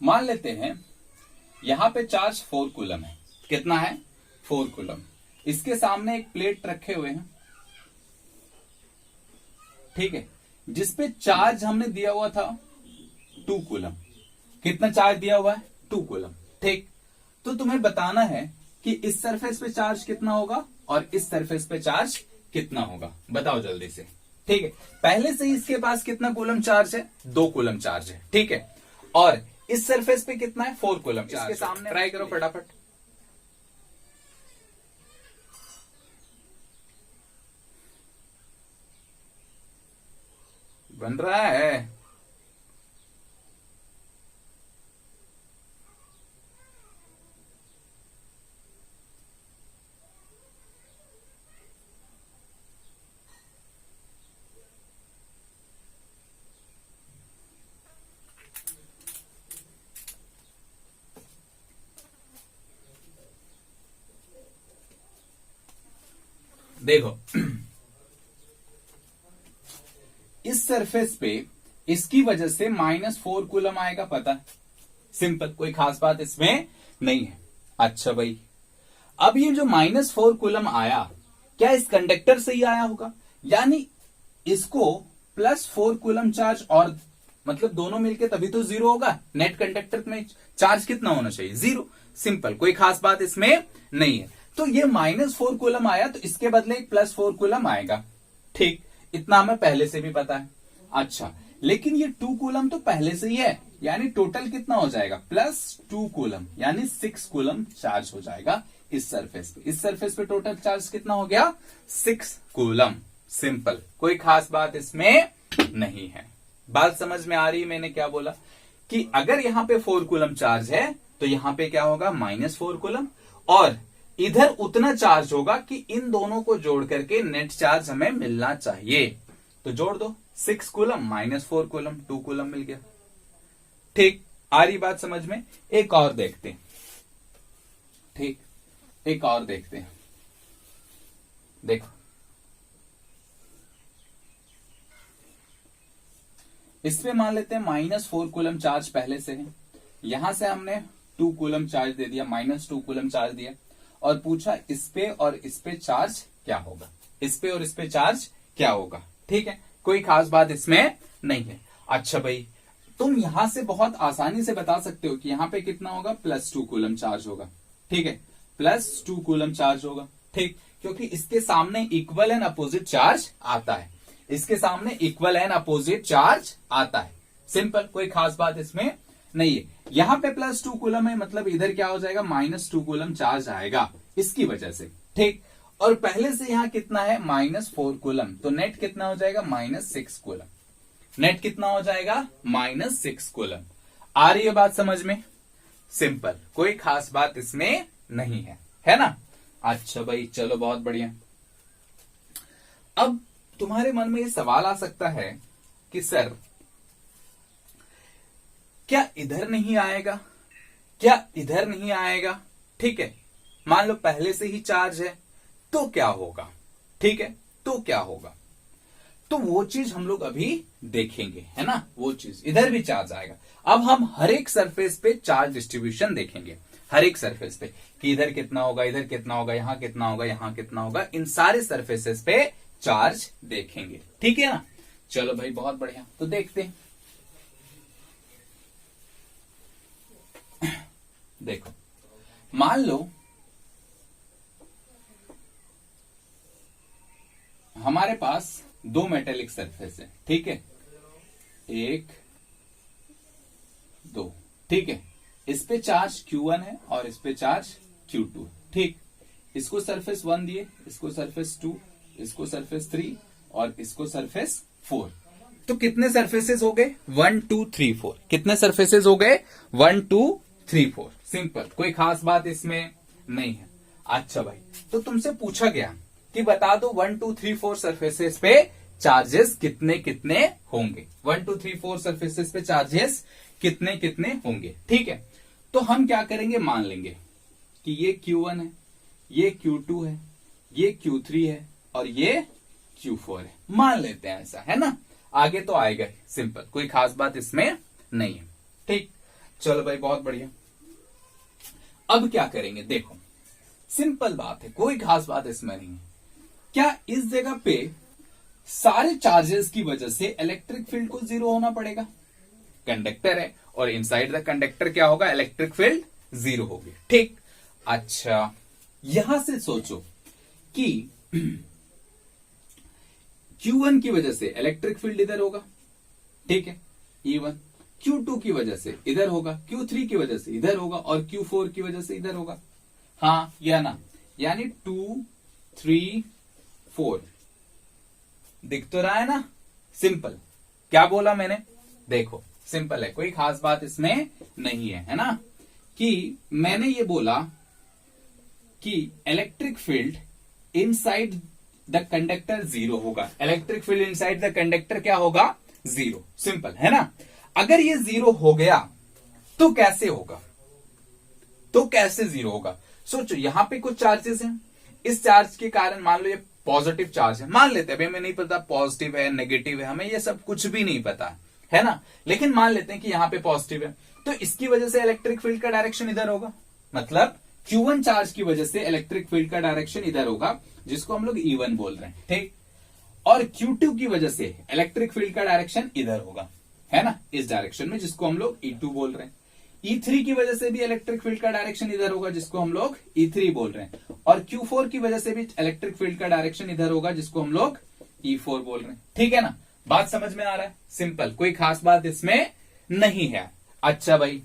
मान लेते हैं यहां पे चार्ज 4 कूलम है। कितना है 4 कूलम। इसके सामने एक प्लेट रखे हुए हैं, ठीक है, जिसपे चार्ज हमने दिया हुआ था 2 कूलम। कितना चार्ज दिया हुआ है 2 कूलम। ठीक, तो तुम्हें बताना है कि इस सरफेस पे चार्ज कितना होगा और इस सरफेस पे चार्ज कितना होगा, बताओ जल्दी से। ठीक है, पहले से ही इसके पास कितना कूलम चार्ज है 2 कूलम चार्ज है। ठीक है, और इस सरफेस पे कितना है 4 कूलम। इसके सामने ट्राई करो फटाफट। बन रहा है, देखो इस सरफेस पे इसकी वजह से -4 कूलम आएगा, पता है, सिंपल, कोई खास बात इसमें नहीं है। अच्छा भाई, अब ये जो -4 कूलम आया, क्या इस कंडक्टर से ही आया होगा, यानी इसको +4 कूलम चार्ज, और मतलब दोनों मिलके तभी तो 0 होगा। नेट कंडक्टर में चार्ज कितना होना चाहिए 0, सिंपल, कोई खास बात इसमें नहीं है। तो ये -4 कूलम आया, तो इसके बदले एक +4 कूलम आएगा। ठीक, इतना हमें पहले से भी पता है। अच्छा, लेकिन ये 2 कूलम तो पहले से ही है, यानी टोटल कितना हो जाएगा +2 कूलम, यानी 6 कूलम चार्ज हो जाएगा इस सरफेस पे। इस सरफेस पे टोटल चार्ज कितना हो गया 6 कूलम, सिंपल, कोई खास बात इसमें नहीं है। बात समझ में आ रही है मैंने क्या बोला, कि अगर यहां पे 4 कूलम चार्ज है तो यहां पे क्या होगा -4 कूलम, और इधर उतना चार्ज होगा कि इन दोनों को जोड़ करके नेट चार्ज हमें मिलना चाहिए। तो जोड़ दो, 6 कूलम -4 कूलम, 2 कूलम मिल गया। ठीक, आ रही बात समझ में। एक और देखते हैं, ठीक, एक और देखते हैं। देखो इसमें मान लेते हैं -4 कूलम चार्ज पहले से है, यहां से हमने 2 कूलम चार्ज दे दिया, -2 कूलम चार्ज दिया, और पूछा इस पे और इस पे चार्ज क्या होगा, इस पे और इस पे चार्ज क्या होगा। ठीक है, कोई खास बात इसमें नहीं है। अच्छा भाई, तुम यहां से बहुत आसानी से बता सकते हो कि यहां पे कितना होगा, +2 कूलम चार्ज होगा। ठीक है, +2 कूलम चार्ज होगा। ठीक, क्योंकि इसके सामने इक्वल एंड अपोजिट चार्ज आता है, इसके सामने इक्वल एंड अपोजिट चार्ज आता है। सिंपल, कोई खास बात इसमें नहीं है। यहां पे +2 कूलम है, मतलब इधर क्या हो जाएगा, -2 कूलम चार्ज आएगा इसकी वजह से। ठीक, और पहले से यहां कितना है, -4 कूलम, तो नेट कितना हो जाएगा, -6 कूलम। नेट कितना हो जाएगा, -6 कूलम। आ रही है बात समझ में? सिंपल, कोई खास बात इसमें नहीं है ना? अच्छा भाई, चलो बहुत बढ़िया। अब तुम्हारे मन में ये सवाल आ सकता है कि सर क्या इधर नहीं आएगा, क्या इधर नहीं आएगा? ठीक है, मान लो पहले से ही चार्ज है तो क्या होगा? ठीक है, तो क्या होगा? तो वो चीज हम लोग अभी देखेंगे, है ना? वो चीज, इधर भी चार्ज आएगा। अब हम हर एक सरफेस पे चार्ज डिस्ट्रीब्यूशन देखेंगे, हर एक सरफेस पे कि इधर कितना होगा, इधर कितना होगा, यहां कितना होगा, यहां कितना होगा, इन सारे सरफेसेस पे चार्ज देखेंगे। ठीक है ना? चलो भाई बहुत बढ़िया, तो देखते हैं। देखो, मान लो हमारे पास 2 मेटेलिक सरफेस है। ठीक है, 1 2, ठीक है, इस पे चार्ज Q1 है और इस पे चार्ज Q2 है। ठीक, इसको सरफेस 1 दिए, इसको सरफेस 2, इसको सरफेस 3 और इसको सरफेस 4। तो कितने सरफेसेस हो गए, 1 2 3 4। कितने सरफेसेस हो गए, 1 2 3 4। सिंपल, कोई खास बात इसमें नहीं है। अच्छा भाई, तो तुमसे पूछा गया कि बता दो 1 2 3 4 सरफेसेस पे चार्जेस कितने कितने होंगे। 1 2 3 4 सरफेसेस पे चार्जेस कितने कितने होंगे। ठीक है, तो हम क्या करेंगे, मान लेंगे कि ये Q1 है, ये Q2 है, ये Q3 है और ये Q4 है। मान लेते हैं ऐसा, है ना? आगे तो आएगा ही। सिंपल, कोई खास बात इसमें नहीं है। ठीक, चलो भाई बहुत बढ़िया। अब क्या करेंगे, देखो सिंपल बात है, कोई खास बात इसमें नहीं है। क्या इस जगह पे सारे चार्जेस की वजह से इलेक्ट्रिक फील्ड को 0 होना पड़ेगा? कंडक्टर है और इनसाइड द कंडक्टर क्या होगा, इलेक्ट्रिक फील्ड 0 होगी। ठीक, अच्छा यहां से सोचो कि Q1 की वजह से इलेक्ट्रिक फील्ड इधर होगा। ठीक है, E1, Q2 की वजह से इधर होगा, Q3 की वजह से इधर होगा और Q4 की वजह से इधर होगा। हाँ या ना? यानी 2 3 4 दिख तो रहा है ना? सिंपल, क्या बोला मैंने, देखो सिंपल है, कोई खास बात इसमें नहीं है ना? कि मैंने ये बोला कि electric field inside the conductor 0 होगा। Electric field inside the conductor क्या होगा, 0। सिंपल है ना? अगर ये 0 हो गया तो कैसे होगा, तो कैसे 0 होगा? सोचो, यहां पे कुछ चार्जेस हैं, इस चार्ज के कारण मान लो ये पॉजिटिव चार्ज है, मान लेते हैं, अभी हमें नहीं पता पॉजिटिव है नेगेटिव है, हमें ये सब कुछ भी नहीं पता है ना, लेकिन मान लेते हैं कि यहां पे पॉजिटिव है, तो इसकी वजह से इलेक्ट्रिक फील्ड का डायरेक्शन इधर होगा। मतलब Q1 चार्ज की वजह से इलेक्ट्रिक फील्ड का डायरेक्शन इधर होगा, जिसको हम लोग E1 बोल रहे हैं। ठीक, और Q2 की वजह से इलेक्ट्रिक फील्ड का डायरेक्शन इधर होगा, है ना, इस डायरेक्शन में, जिसको हम लोग E2 बोल रहे हैं। E3 की वजह से भी इलेक्ट्रिक फील्ड का डायरेक्शन इधर होगा, जिसको हम लोग E3 बोल रहे हैं। और Q4 की वजह से भी इलेक्ट्रिक फील्ड का डायरेक्शन इधर होगा, जिसको हम लोग E4 बोल रहे हैं। ठीक है ना? बात समझ में आ रहा है? सिंपल, कोई खास बात इसमें नहीं है। अच्छा भाई,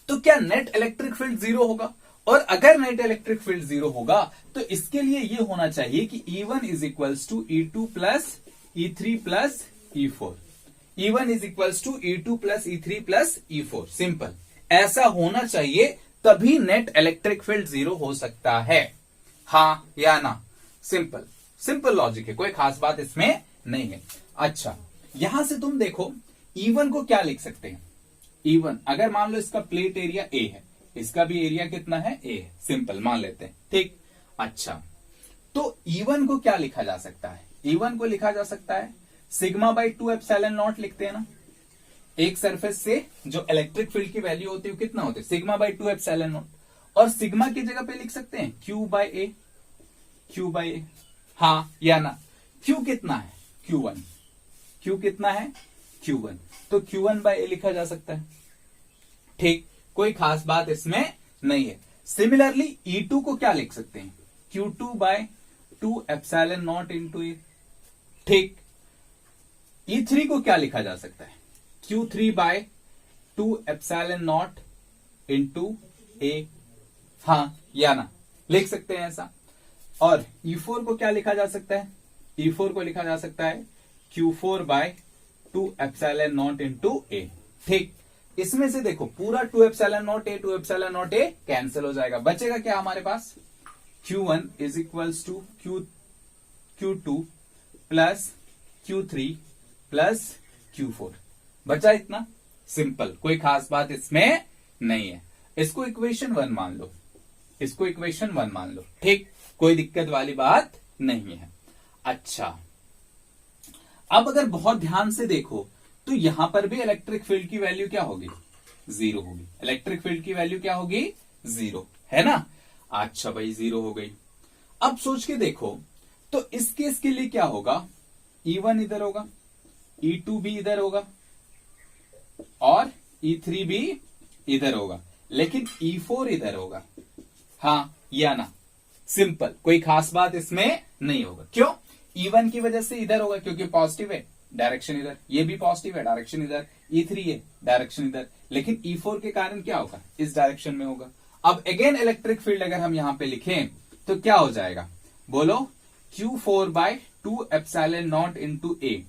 तो क्या नेट इलेक्ट्रिक फील्ड 0 होगा? और अगर नेट इलेक्ट्रिक फील्ड 0 होगा तो इसके लिए ये होना चाहिए कि E1 is equals to E2 plus E3 plus E4। E1 is equals to E2 plus E3 plus E4। Simple, ऐसा होना चाहिए, तभी नेट इलेक्ट्रिक फील्ड 0 हो सकता है। हाँ या ना? सिंपल, सिंपल लॉजिक है, कोई खास बात इसमें नहीं है। अच्छा, यहां से तुम देखो E1 को क्या लिख सकते हैं। E1 अगर मान लो इसका प्लेट एरिया A है, इसका भी एरिया कितना है, A है। सिंपल मान लेते हैं। ठीक, अच्छा तो E1 को क्या लिखा जा सकता है? E1 को लिखा जा सकता है सिग्मा बाई 2 एप्सिलॉन नॉट लिखते हैं ना, एक सरफेस से जो इलेक्ट्रिक फील्ड की वैल्यू होती है कितना होती है, सिग्मा बाई 2 एप्सिलॉन नॉट, और सिग्मा की जगह पे लिख सकते हैं Q by A, Q by A, हाँ या ना। क्यू कितना है, Q1, क्यू कितना है Q1, तो Q1 बाई ए लिखा जा सकता है। ठीक, कोई खास बात इसमें नहीं है। सिमिलरली E2 को क्या लिख सकते हैं, Q2 by 2 epsilon not into A. ठीक, E3 को क्या लिखा जा सकता है, Q3 by 2 epsilon not into A, हाँ या ना, लिख सकते हैं ऐसा। और E4 को क्या लिखा जा सकता है, E4 को लिखा जा सकता है Q4 by 2 epsilon not into A. ठीक, इसमें से देखो पूरा 2 epsilon not A 2 epsilon not A cancel हो जाएगा, बचेगा क्या हमारे पास, Q1 is equals to Q2 plus Q3 plus Q4, बचा इतना सिंपल, कोई खास बात इसमें नहीं है। इसको इक्वेशन 1 मान लो, इसको इक्वेशन 1 मान लो। ठीक, कोई दिक्कत वाली बात नहीं है। अच्छा, अब अगर बहुत ध्यान से देखो तो यहां पर भी इलेक्ट्रिक फील्ड की वैल्यू क्या होगी, 0 होगी। इलेक्ट्रिक फील्ड की वैल्यू क्या होगी, 0, है ना। अच्छा भाई 0 हो गई। अब सोच के देखो तो इस केस के लिए क्या होगा, E1 इधर होगा, E2 भी इधर होगा और E3 भी इधर होगा, लेकिन E4 इधर होगा, हाँ या ना। सिंपल, कोई खास बात इसमें नहीं होगा। क्यों, E1 की वजह से इधर होगा क्योंकि पॉजिटिव है, डायरेक्शन इधर, ये भी पॉजिटिव है, डायरेक्शन इधर, E3 है, डायरेक्शन इधर, लेकिन E4 के कारण क्या होगा, इस डायरेक्शन में होगा। अब अगेन इलेक्ट्रिक फील्ड अगर हम यहां पे लिखें तो क्या हो जाएगा, बोलो Q4 by 2 epsilon not into A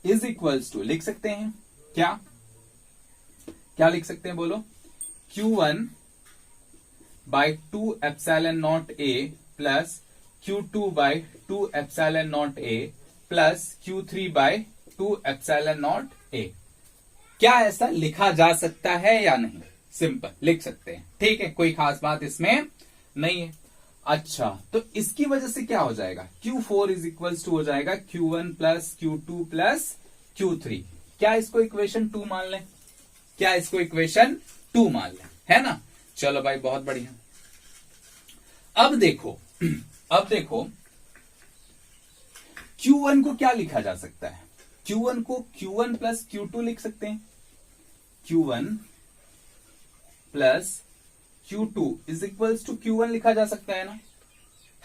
is equals to, लिख सकते हैं क्या, क्या लिख सकते हैं बोलो, Q1 by 2 epsilon not A plus Q2 by 2 epsilon not A plus Q3 by 2 epsilon not A. क्या ऐसा लिखा जा सकता है या नहीं, सिंपल लिख सकते हैं। ठीक है, कोई खास बात इसमें नहीं है। अच्छा, तो इसकी वजह से क्या हो जाएगा, Q4 इज इक्वल्स टू हो जाएगा Q1 plus Q2 plus Q3। क्या इसको इक्वेशन 2 मान लें, क्या इसको इक्वेशन 2 मान लें, है ना। चलो भाई बहुत बढ़िया। अब देखो, अब देखो Q1 को क्या लिखा जा सकता है, Q1 को Q1 प्लस Q2 लिख सकते हैं, Q1 plus Q2 is equals to Q1 लिखा जा सकता है ना,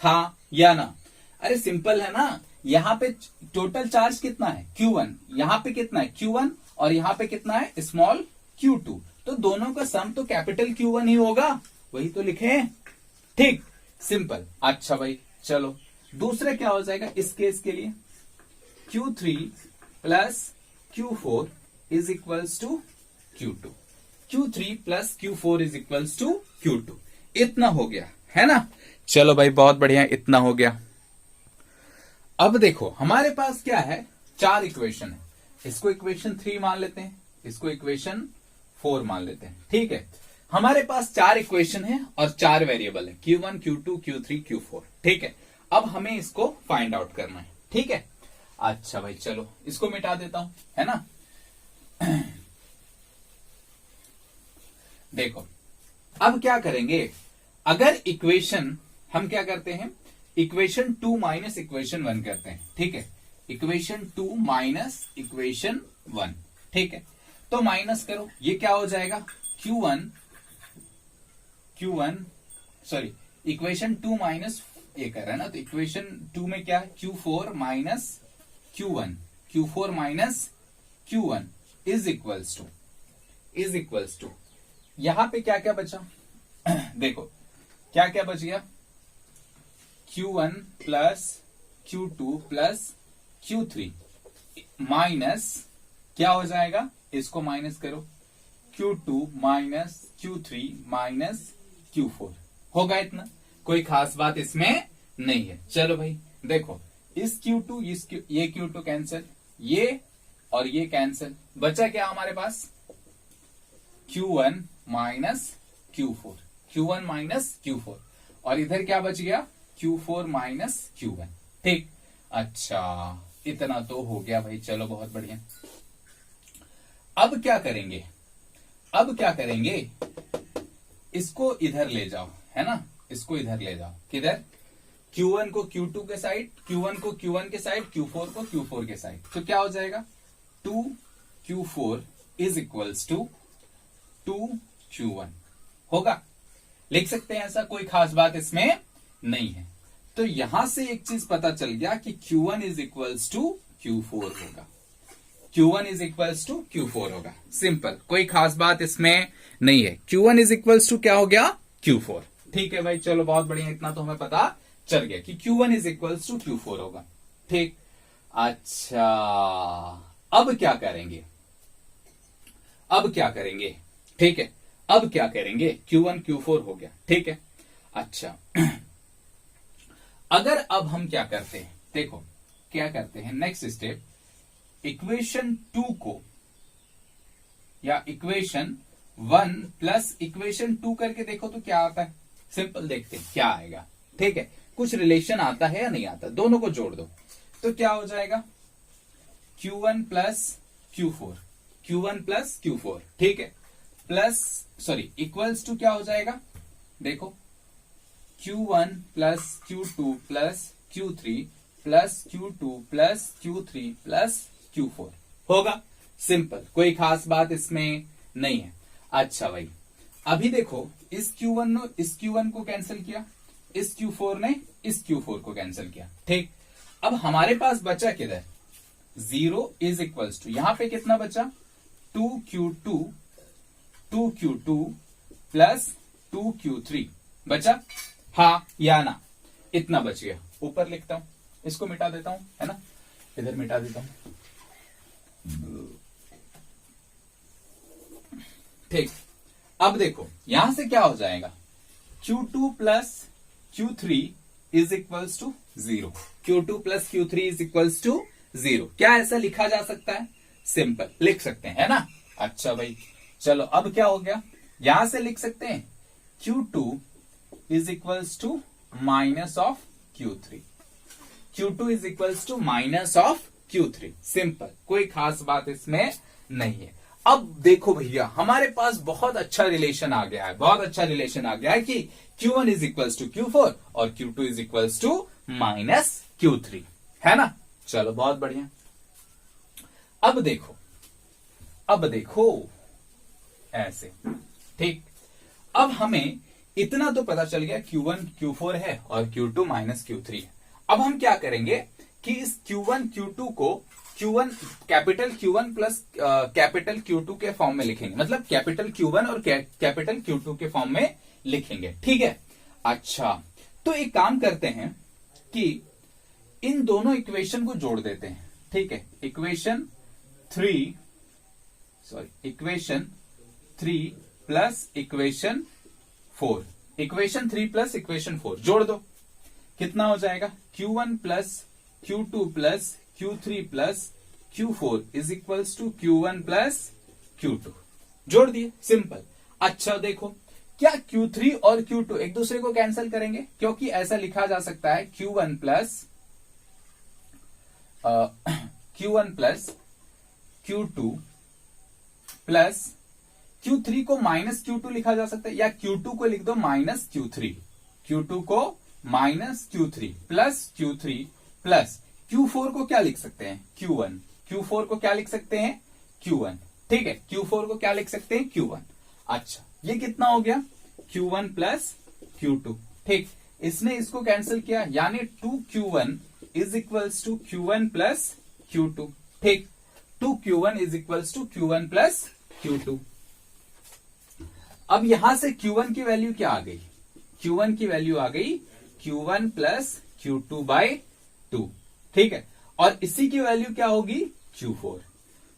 हाँ या ना। अरे सिंपल है ना, यहां पे टोटल चार्ज कितना है Q1, यहां पे कितना है Q1 और यहां पे कितना है स्मॉल Q2, तो दोनों का सम तो कैपिटल Q1 ही होगा, वही तो लिखे हैं। ठीक, सिंपल। अच्छा भाई चलो दूसरा क्या हो जाएगा इस केस के लिए, Q3 plus Q4 is equals to Q2, Q3 plus Q4 is equals to Q2। इतना हो गया, है ना। चलो भाई बहुत बढ़िया, इतना हो गया। अब देखो हमारे पास क्या है, 4 इक्वेशन है, इसको इक्वेशन 3 मान लेते हैं, इसको इक्वेशन 4 मान लेते हैं। ठीक है, हमारे पास 4 इक्वेशन है और 4 वेरिएबल है, Q1 Q2 Q3 Q4। ठीक है, अब हमें इसको फाइंड आउट करना है। ठीक है, अच्छा भाई चलो इसको मिटा देता हूं, है ना। देखो अब क्या करेंगे, अगर इक्वेशन हम क्या करते हैं, इक्वेशन 2 माइनस इक्वेशन 1 करते हैं। ठीक है, इक्वेशन 2 माइनस इक्वेशन 1। ठीक है, तो माइनस करो, ये क्या हो जाएगा, Q1 सॉरी इक्वेशन 2 माइनस ये कर रहा है ना, तो इक्वेशन 2 में क्या है, Q4 minus Q1, Q4 minus Q1 is equals to यहां पे क्या क्या बचा देखो क्या क्या बच गया, Q1 plus Q2 plus Q3 minus क्या हो जाएगा, इसको माइनस करो, Q2 minus Q3 minus Q4 होगा इतना, कोई खास बात इसमें नहीं है। चलो भाई देखो, इस Q2 ये Q2 कैंसिल, ये और ये कैंसिल, बचा क्या हमारे पास, Q1 minus Q4, Q1 minus Q4, और इधर क्या बच गया, Q4 माइनस Q1। ठीक, अच्छा इतना तो हो गया भाई, चलो बहुत बढ़िया। अब क्या करेंगे, अब क्या करेंगे, इसको इधर ले जाओ, है ना, इसको इधर ले जाओ, किधर, Q1 को Q2 के साइड, Q1 को Q1 के साइड, Q4 को Q4 के साइड, तो क्या हो जाएगा 2Q4 is equals to 2Q1 होगा। लिख सकते हैं ऐसा, कोई खास बात इसमें नहीं है। तो यहां से एक चीज पता चल गया कि Q1 is equals to Q4 होगा, Q1 is equals to Q4 होगा। सिंपल, कोई खास बात इसमें नहीं है। Q1 इज इक्वल्स टू क्या हो गया, Q4। ठीक है भाई, चलो बहुत बढ़िया, इतना तो हमें पता चल गया कि Q1 is equals to Q4 होगा। ठीक, अच्छा अब क्या करेंगे, अब क्या करेंगे, ठीक है, अब क्या करेंगे, Q1 Q4 हो गया, ठीक है। अच्छा अगर अब हम क्या करते हैं, देखो क्या करते हैं, नेक्स्ट स्टेप, इक्वेशन 2 को या इक्वेशन 1 प्लस इक्वेशन 2 करके देखो तो क्या आता है। सिंपल, देखते हैं क्या आएगा, ठीक है, कुछ रिलेशन आता है या नहीं आता, दोनों को जोड़ दो तो क्या हो जाएगा, Q1 plus Q4, Q1 plus Q4, ठीक है, प्लस सॉरी इक्वल्स टू क्या हो जाएगा, देखो Q1 plus Q2 plus Q3 plus Q2 plus Q3 plus Q4 होगा। सिंपल, कोई खास बात इसमें नहीं है। अच्छा भाई, अभी देखो इस Q1 ने इस Q1 को कैंसिल किया, इस Q4 ने इस Q4 को कैंसिल किया, ठीक। अब हमारे पास बचा किधर, 0 इज इक्वल्स टू, यहां पे कितना बचा, 2Q2 प्लस 2Q3 बचा, हाँ या ना, इतना बच गया। ऊपर लिखता हूं, इसको मिटा देता हूं, है ना, इधर मिटा देता हूं, ठीक। अब देखो यहां से क्या हो जाएगा, Q2 plus Q3 is equals to 0, Q2 plus Q3 is equals to 0। क्या ऐसा लिखा जा सकता है, सिंपल लिख सकते हैं, है ना। अच्छा भाई चलो, अब क्या हो गया, यहां से लिख सकते हैं Q2 is equals to minus of Q3, Q2 is equals to minus of Q3। Simple, कोई खास बात इसमें नहीं है। अब देखो भैया, हमारे पास बहुत अच्छा रिलेशन आ गया है, बहुत अच्छा रिलेशन आ गया है कि Q1 is equals to Q4 और Q2 is equals to minus Q3, है ना। चलो बहुत बढ़िया। अब देखो, अब देखो ऐसे, ठीक। अब हमें इतना तो पता चल गया Q1 Q4 है और Q2 माइनस Q3 है। अब हम क्या करेंगे कि इस Q1 Q2 को Q1 capital Q1 plus capital Q2 के फॉर्म में लिखेंगे, मतलब कैपिटल Q1 और कैपिटल Q2 के फॉर्म में लिखेंगे, ठीक है। अच्छा तो एक काम करते हैं कि इन दोनों इक्वेशन को जोड़ देते हैं, ठीक है। Equation 3 plus equation 4, equation 3 plus equation 4 जोड़ दो, कितना हो जाएगा, Q1 plus Q2 plus Q3 plus Q4 is equals to Q1 plus Q2, जोड़ दिए, सिंपल। अच्छा देखो, क्या Q3 और Q2 एक दूसरे को कैंसिल करेंगे, क्योंकि ऐसा लिखा जा सकता है Q1 plus Q2 plus Q3 को माइनस Q2 लिखा जा सकता है, या Q2 को लिख दो माइनस Q3, Q2 को minus Q3 plus Q3 plus Q4 को क्या लिख सकते हैं, Q1, Q4 को क्या लिख सकते हैं, Q1, ठीक है, Q4 को क्या लिख सकते हैं, Q1। अच्छा ये कितना हो गया, Q1 प्लस Q2, ठीक। इसने इसको कैंसिल किया, यानी 2Q1 is equals to Q1 plus Q2, ठीक। 2Q1 is equals to Q1 plus Q2। अब यहां से Q1 की वैल्यू क्या आ गई, Q1 की वैल्यू आ गई Q1 प्लस Q2 बाई 2, ठीक है। और इसी की वैल्यू क्या होगी, Q4,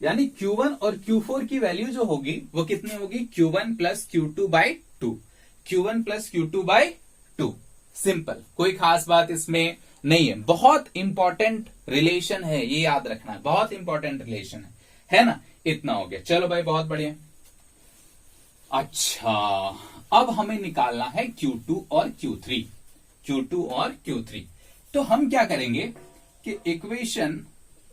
यानी Q1 और Q4 की वैल्यू जो होगी वो कितनी होगी, Q1 plus Q2 by 2, Q1 plus Q2 by 2। Simple, कोई खास बात इसमें नहीं है। बहुत इंपॉर्टेंट रिलेशन है, ये याद रखना है, बहुत इंपॉर्टेंट रिलेशन है ना। इतना हो गया, चलो भाई बहुत बढ़िया। अच्छा अब हमें निकालना है Q2 और Q3, Q2 और Q3। तो हम क्या करेंगे कि इक्वेशन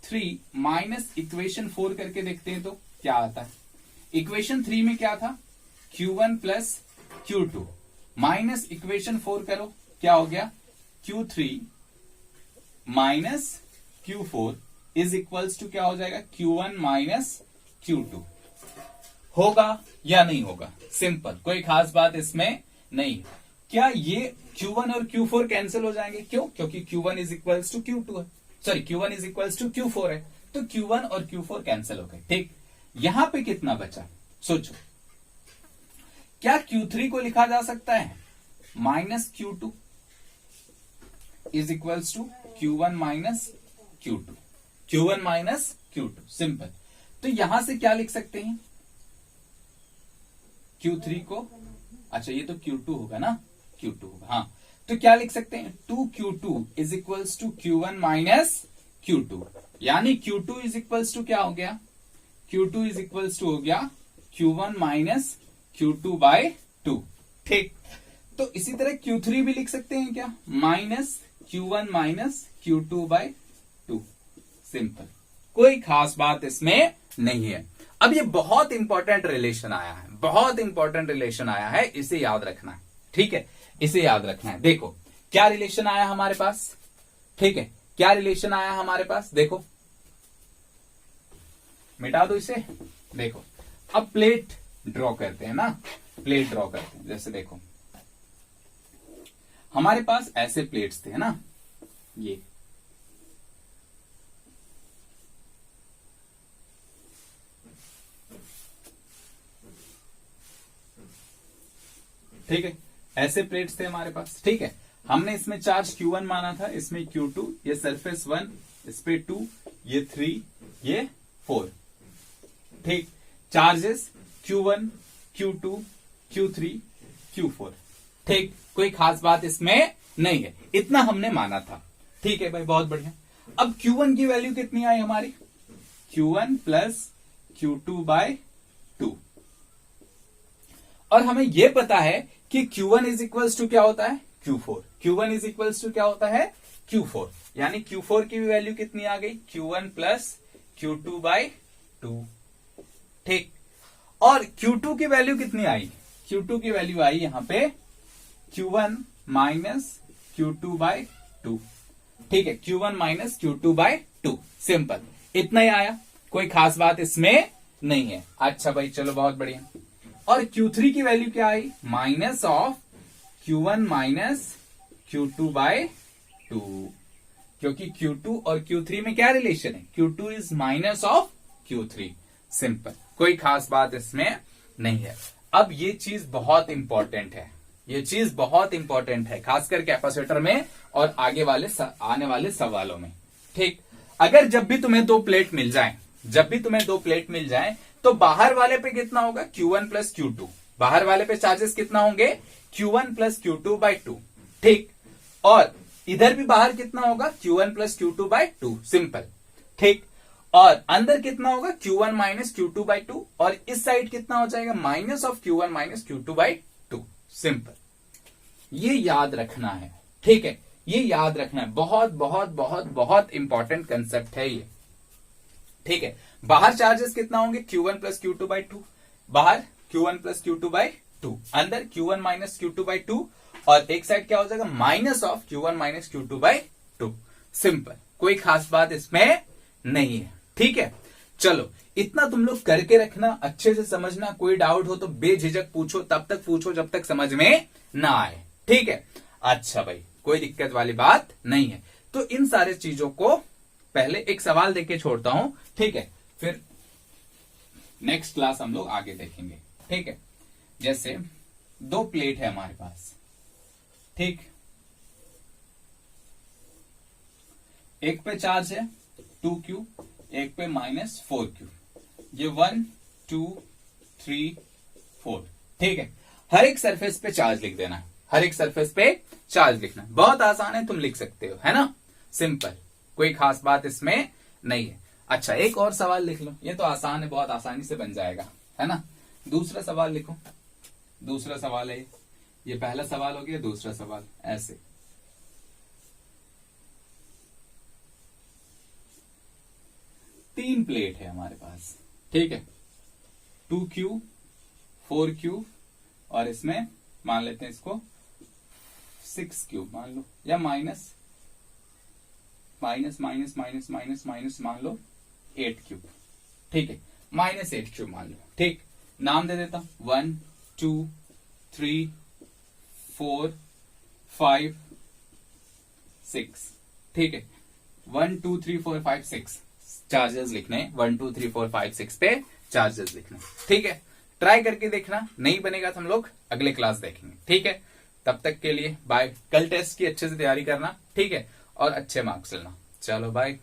3 माइनस इक्वेशन 4 करके देखते हैं। तो क्या आता है? इक्वेशन 3 में क्या था? Q1 plus Q2 minus equation 4 करो, क्या हो गया? Q3 minus Q4 is equals to क्या हो जाएगा? Q1 minus Q2। होगा या नहीं होगा? सिंपल, कोई खास बात इसमें नहीं। क्या ये Q1 और Q4 कैंसिल हो जाएंगे? क्यों? क्योंकि Q1 is equals to Q2 है, sorry Q1 is equals to Q4 है, तो Q1 और Q4 कैंसिल हो गए। ठीक, यहां पे कितना बचा? सोचो, क्या Q3 को लिखा जा सकता है minus Q2 is equals to Q1 minus Q2, Q1 minus Q2, simple. तो यहां से क्या लिख सकते हैं? Q3 को, अच्छा ये तो Q2 होगा ना, Q2 होगा, हाँ, तो क्या लिख सकते हैं? 2Q2 is equals to Q1 minus Q2, यानी Q2 इज इक्वल्स टू क्या हो गया? Q2 इज इक्वल्स टू हो गया Q1 माइनस Q2 बाय 2। ठीक, तो इसी तरह Q3 भी लिख सकते हैं क्या? Minus Q1 minus Q2 by 2, simple, कोई खास बात इसमें नहीं है। अब ये बहुत इंपॉर्टेंट रिलेशन आया है, बहुत इंपॉर्टेंट रिलेशन आया है, इसे याद रखना है। ठीक है, इसे याद रखना है। देखो क्या रिलेशन आया हमारे पास, ठीक है, क्या रिलेशन आया हमारे पास, देखो, मिटा दो इसे। देखो, अब प्लेट ड्रॉ करते हैं ना, प्लेट ड्रॉ करते हैं। जैसे देखो, हमारे पास ऐसे प्लेट्स थे ना, ये ठीक है, ऐसे प्लेट्स थे हमारे पास। ठीक है, हमने इसमें चार्ज Q1 माना था, इसमें Q2, ये सरफेस 1, इस पे 2, ये 3, ये 4। ठीक, charges Q1, Q2, Q3, Q4। ठीक, कोई खास बात इसमें नहीं है, इतना हमने माना था। ठीक है भाई, बहुत बढ़िया। अब Q1 की वैल्यू कितनी आई हमारी? Q1 प्लस Q2 बाय 2, और हमें यह पता है कि Q1 इज इक्वल्स टू क्या होता है? Q4। Q1 is equals to क्या होता है? Q4, यानी Q4 की भी वैल्यू कितनी आ गई? Q1 plus Q2 by 2। ठीक, और Q2 की वैल्यू कितनी आई? Q2 की वैल्यू आई यहां पे Q1 माइनस Q2 बाय 2। ठीक है, Q1 minus Q2 by 2, simple, इतना ही आया, कोई खास बात इसमें नहीं है। अच्छा भाई, चलो बहुत बढ़िया। और Q3 की वैल्यू क्या आई? Minus of Q1 minus Q2 by 2, क्योंकि Q2 और Q3 में क्या रिलेशन है? Q2 is minus of Q3, simple, कोई खास बात इसमें नहीं है। अब ये चीज बहुत इंपॉर्टेंट है, ये चीज बहुत इंपॉर्टेंट है, खासकर कैपेसिटर में और आगे वाले आने वाले सवालों में। ठीक, अगर जब भी तुम्हें दो प्लेट मिल जाए, जब भी तुम्हें दो प्लेट मिल जाए, तो बाहर वाले पे कितना होगा? Q1 प्लस Q2, बाहर वाले पे चार्जेस कितना होंगे? Q1 plus Q2 by 2। ठीक, और इधर भी बाहर कितना होगा? Q1 plus Q2 by 2, simple. ठीक, और अंदर कितना होगा? Q1 माइनस Q2 बाय 2, और इस साइड कितना हो जाएगा? Minus of Q1 minus Q2 by 2, simple. ये याद रखना है, ठीक है, ये याद रखना है, बहुत बहुत बहुत बहुत इंपॉर्टेंट कंसेप्ट है ये। ठीक है, बाहर चार्जेस कितना होंगे? Q1 प्लस Q2 बाय 2, बाहर Q1 प्लस Q2 बाय 2, अंदर Q1 माइनस Q2 बाय 2, और एक साइड क्या हो जाएगा? Minus of Q1 minus Q2 by 2, simple, कोई खास बात इसमें नहीं है। ठीक है, चलो इतना तुम लोग करके रखना, अच्छे से समझना, कोई डाउट हो तो बेझिझक पूछो, तब तक पूछो जब तक समझ में ना आए। ठीक है, अच्छा भाई, कोई दिक्कत वाली बात नहीं है। तो इन सारे चीजों को पहले एक सवाल देके छोड़ता हूं, ठीक है, फिर नेक्स्ट क्लास हम लोग आगे देखेंगे। ठीक है, जैसे दो प्लेट है हमारे पास, ठीक, एक पे चार्ज है 2Q, एक पे माइनस 4Q, ये 1 2 3 4। ठीक है, हर एक सरफेस पे चार्ज लिख देना, हर एक सरफेस पे चार्ज लिखना, बहुत आसान है, तुम लिख सकते हो, है ना, सिंपल, कोई खास बात इसमें नहीं है। अच्छा, एक और सवाल लिख लो, ये तो आसान है, बहुत आसानी से बन जाएगा, है ना। दूसरा सवाल लिखो, दूसरा सवाल है ये पहला सवाल हो गया, दूसरा सवाल ऐसे, तीन प्लेट है हमारे पास, ठीक है, 2 क्यूब 4 क्यूब और इसमें मान लेते हैं इसको 6 क्यूब मान लो, या minus minus minus minus minus minus मान लो 8 क्यूब। ठीक है, -8 क्यूब मान लो। ठीक, नाम दे देता हूं 1 2 3 4 5 6। ठीक है, 1 2 3 4 5 6 चार्जेस लिखने, 1 2 3 4 5 6 पे चार्जेस लिखने। ठीक है, ट्राई करके देखना, नहीं बनेगा तो हम लोग अगले क्लास देखेंगे। ठीक है, तब तक के लिए बाय। कल टेस्ट की अच्छे से तैयारी करना, ठीक है, और अच्छे मार्क्स लेना। चलो बाय।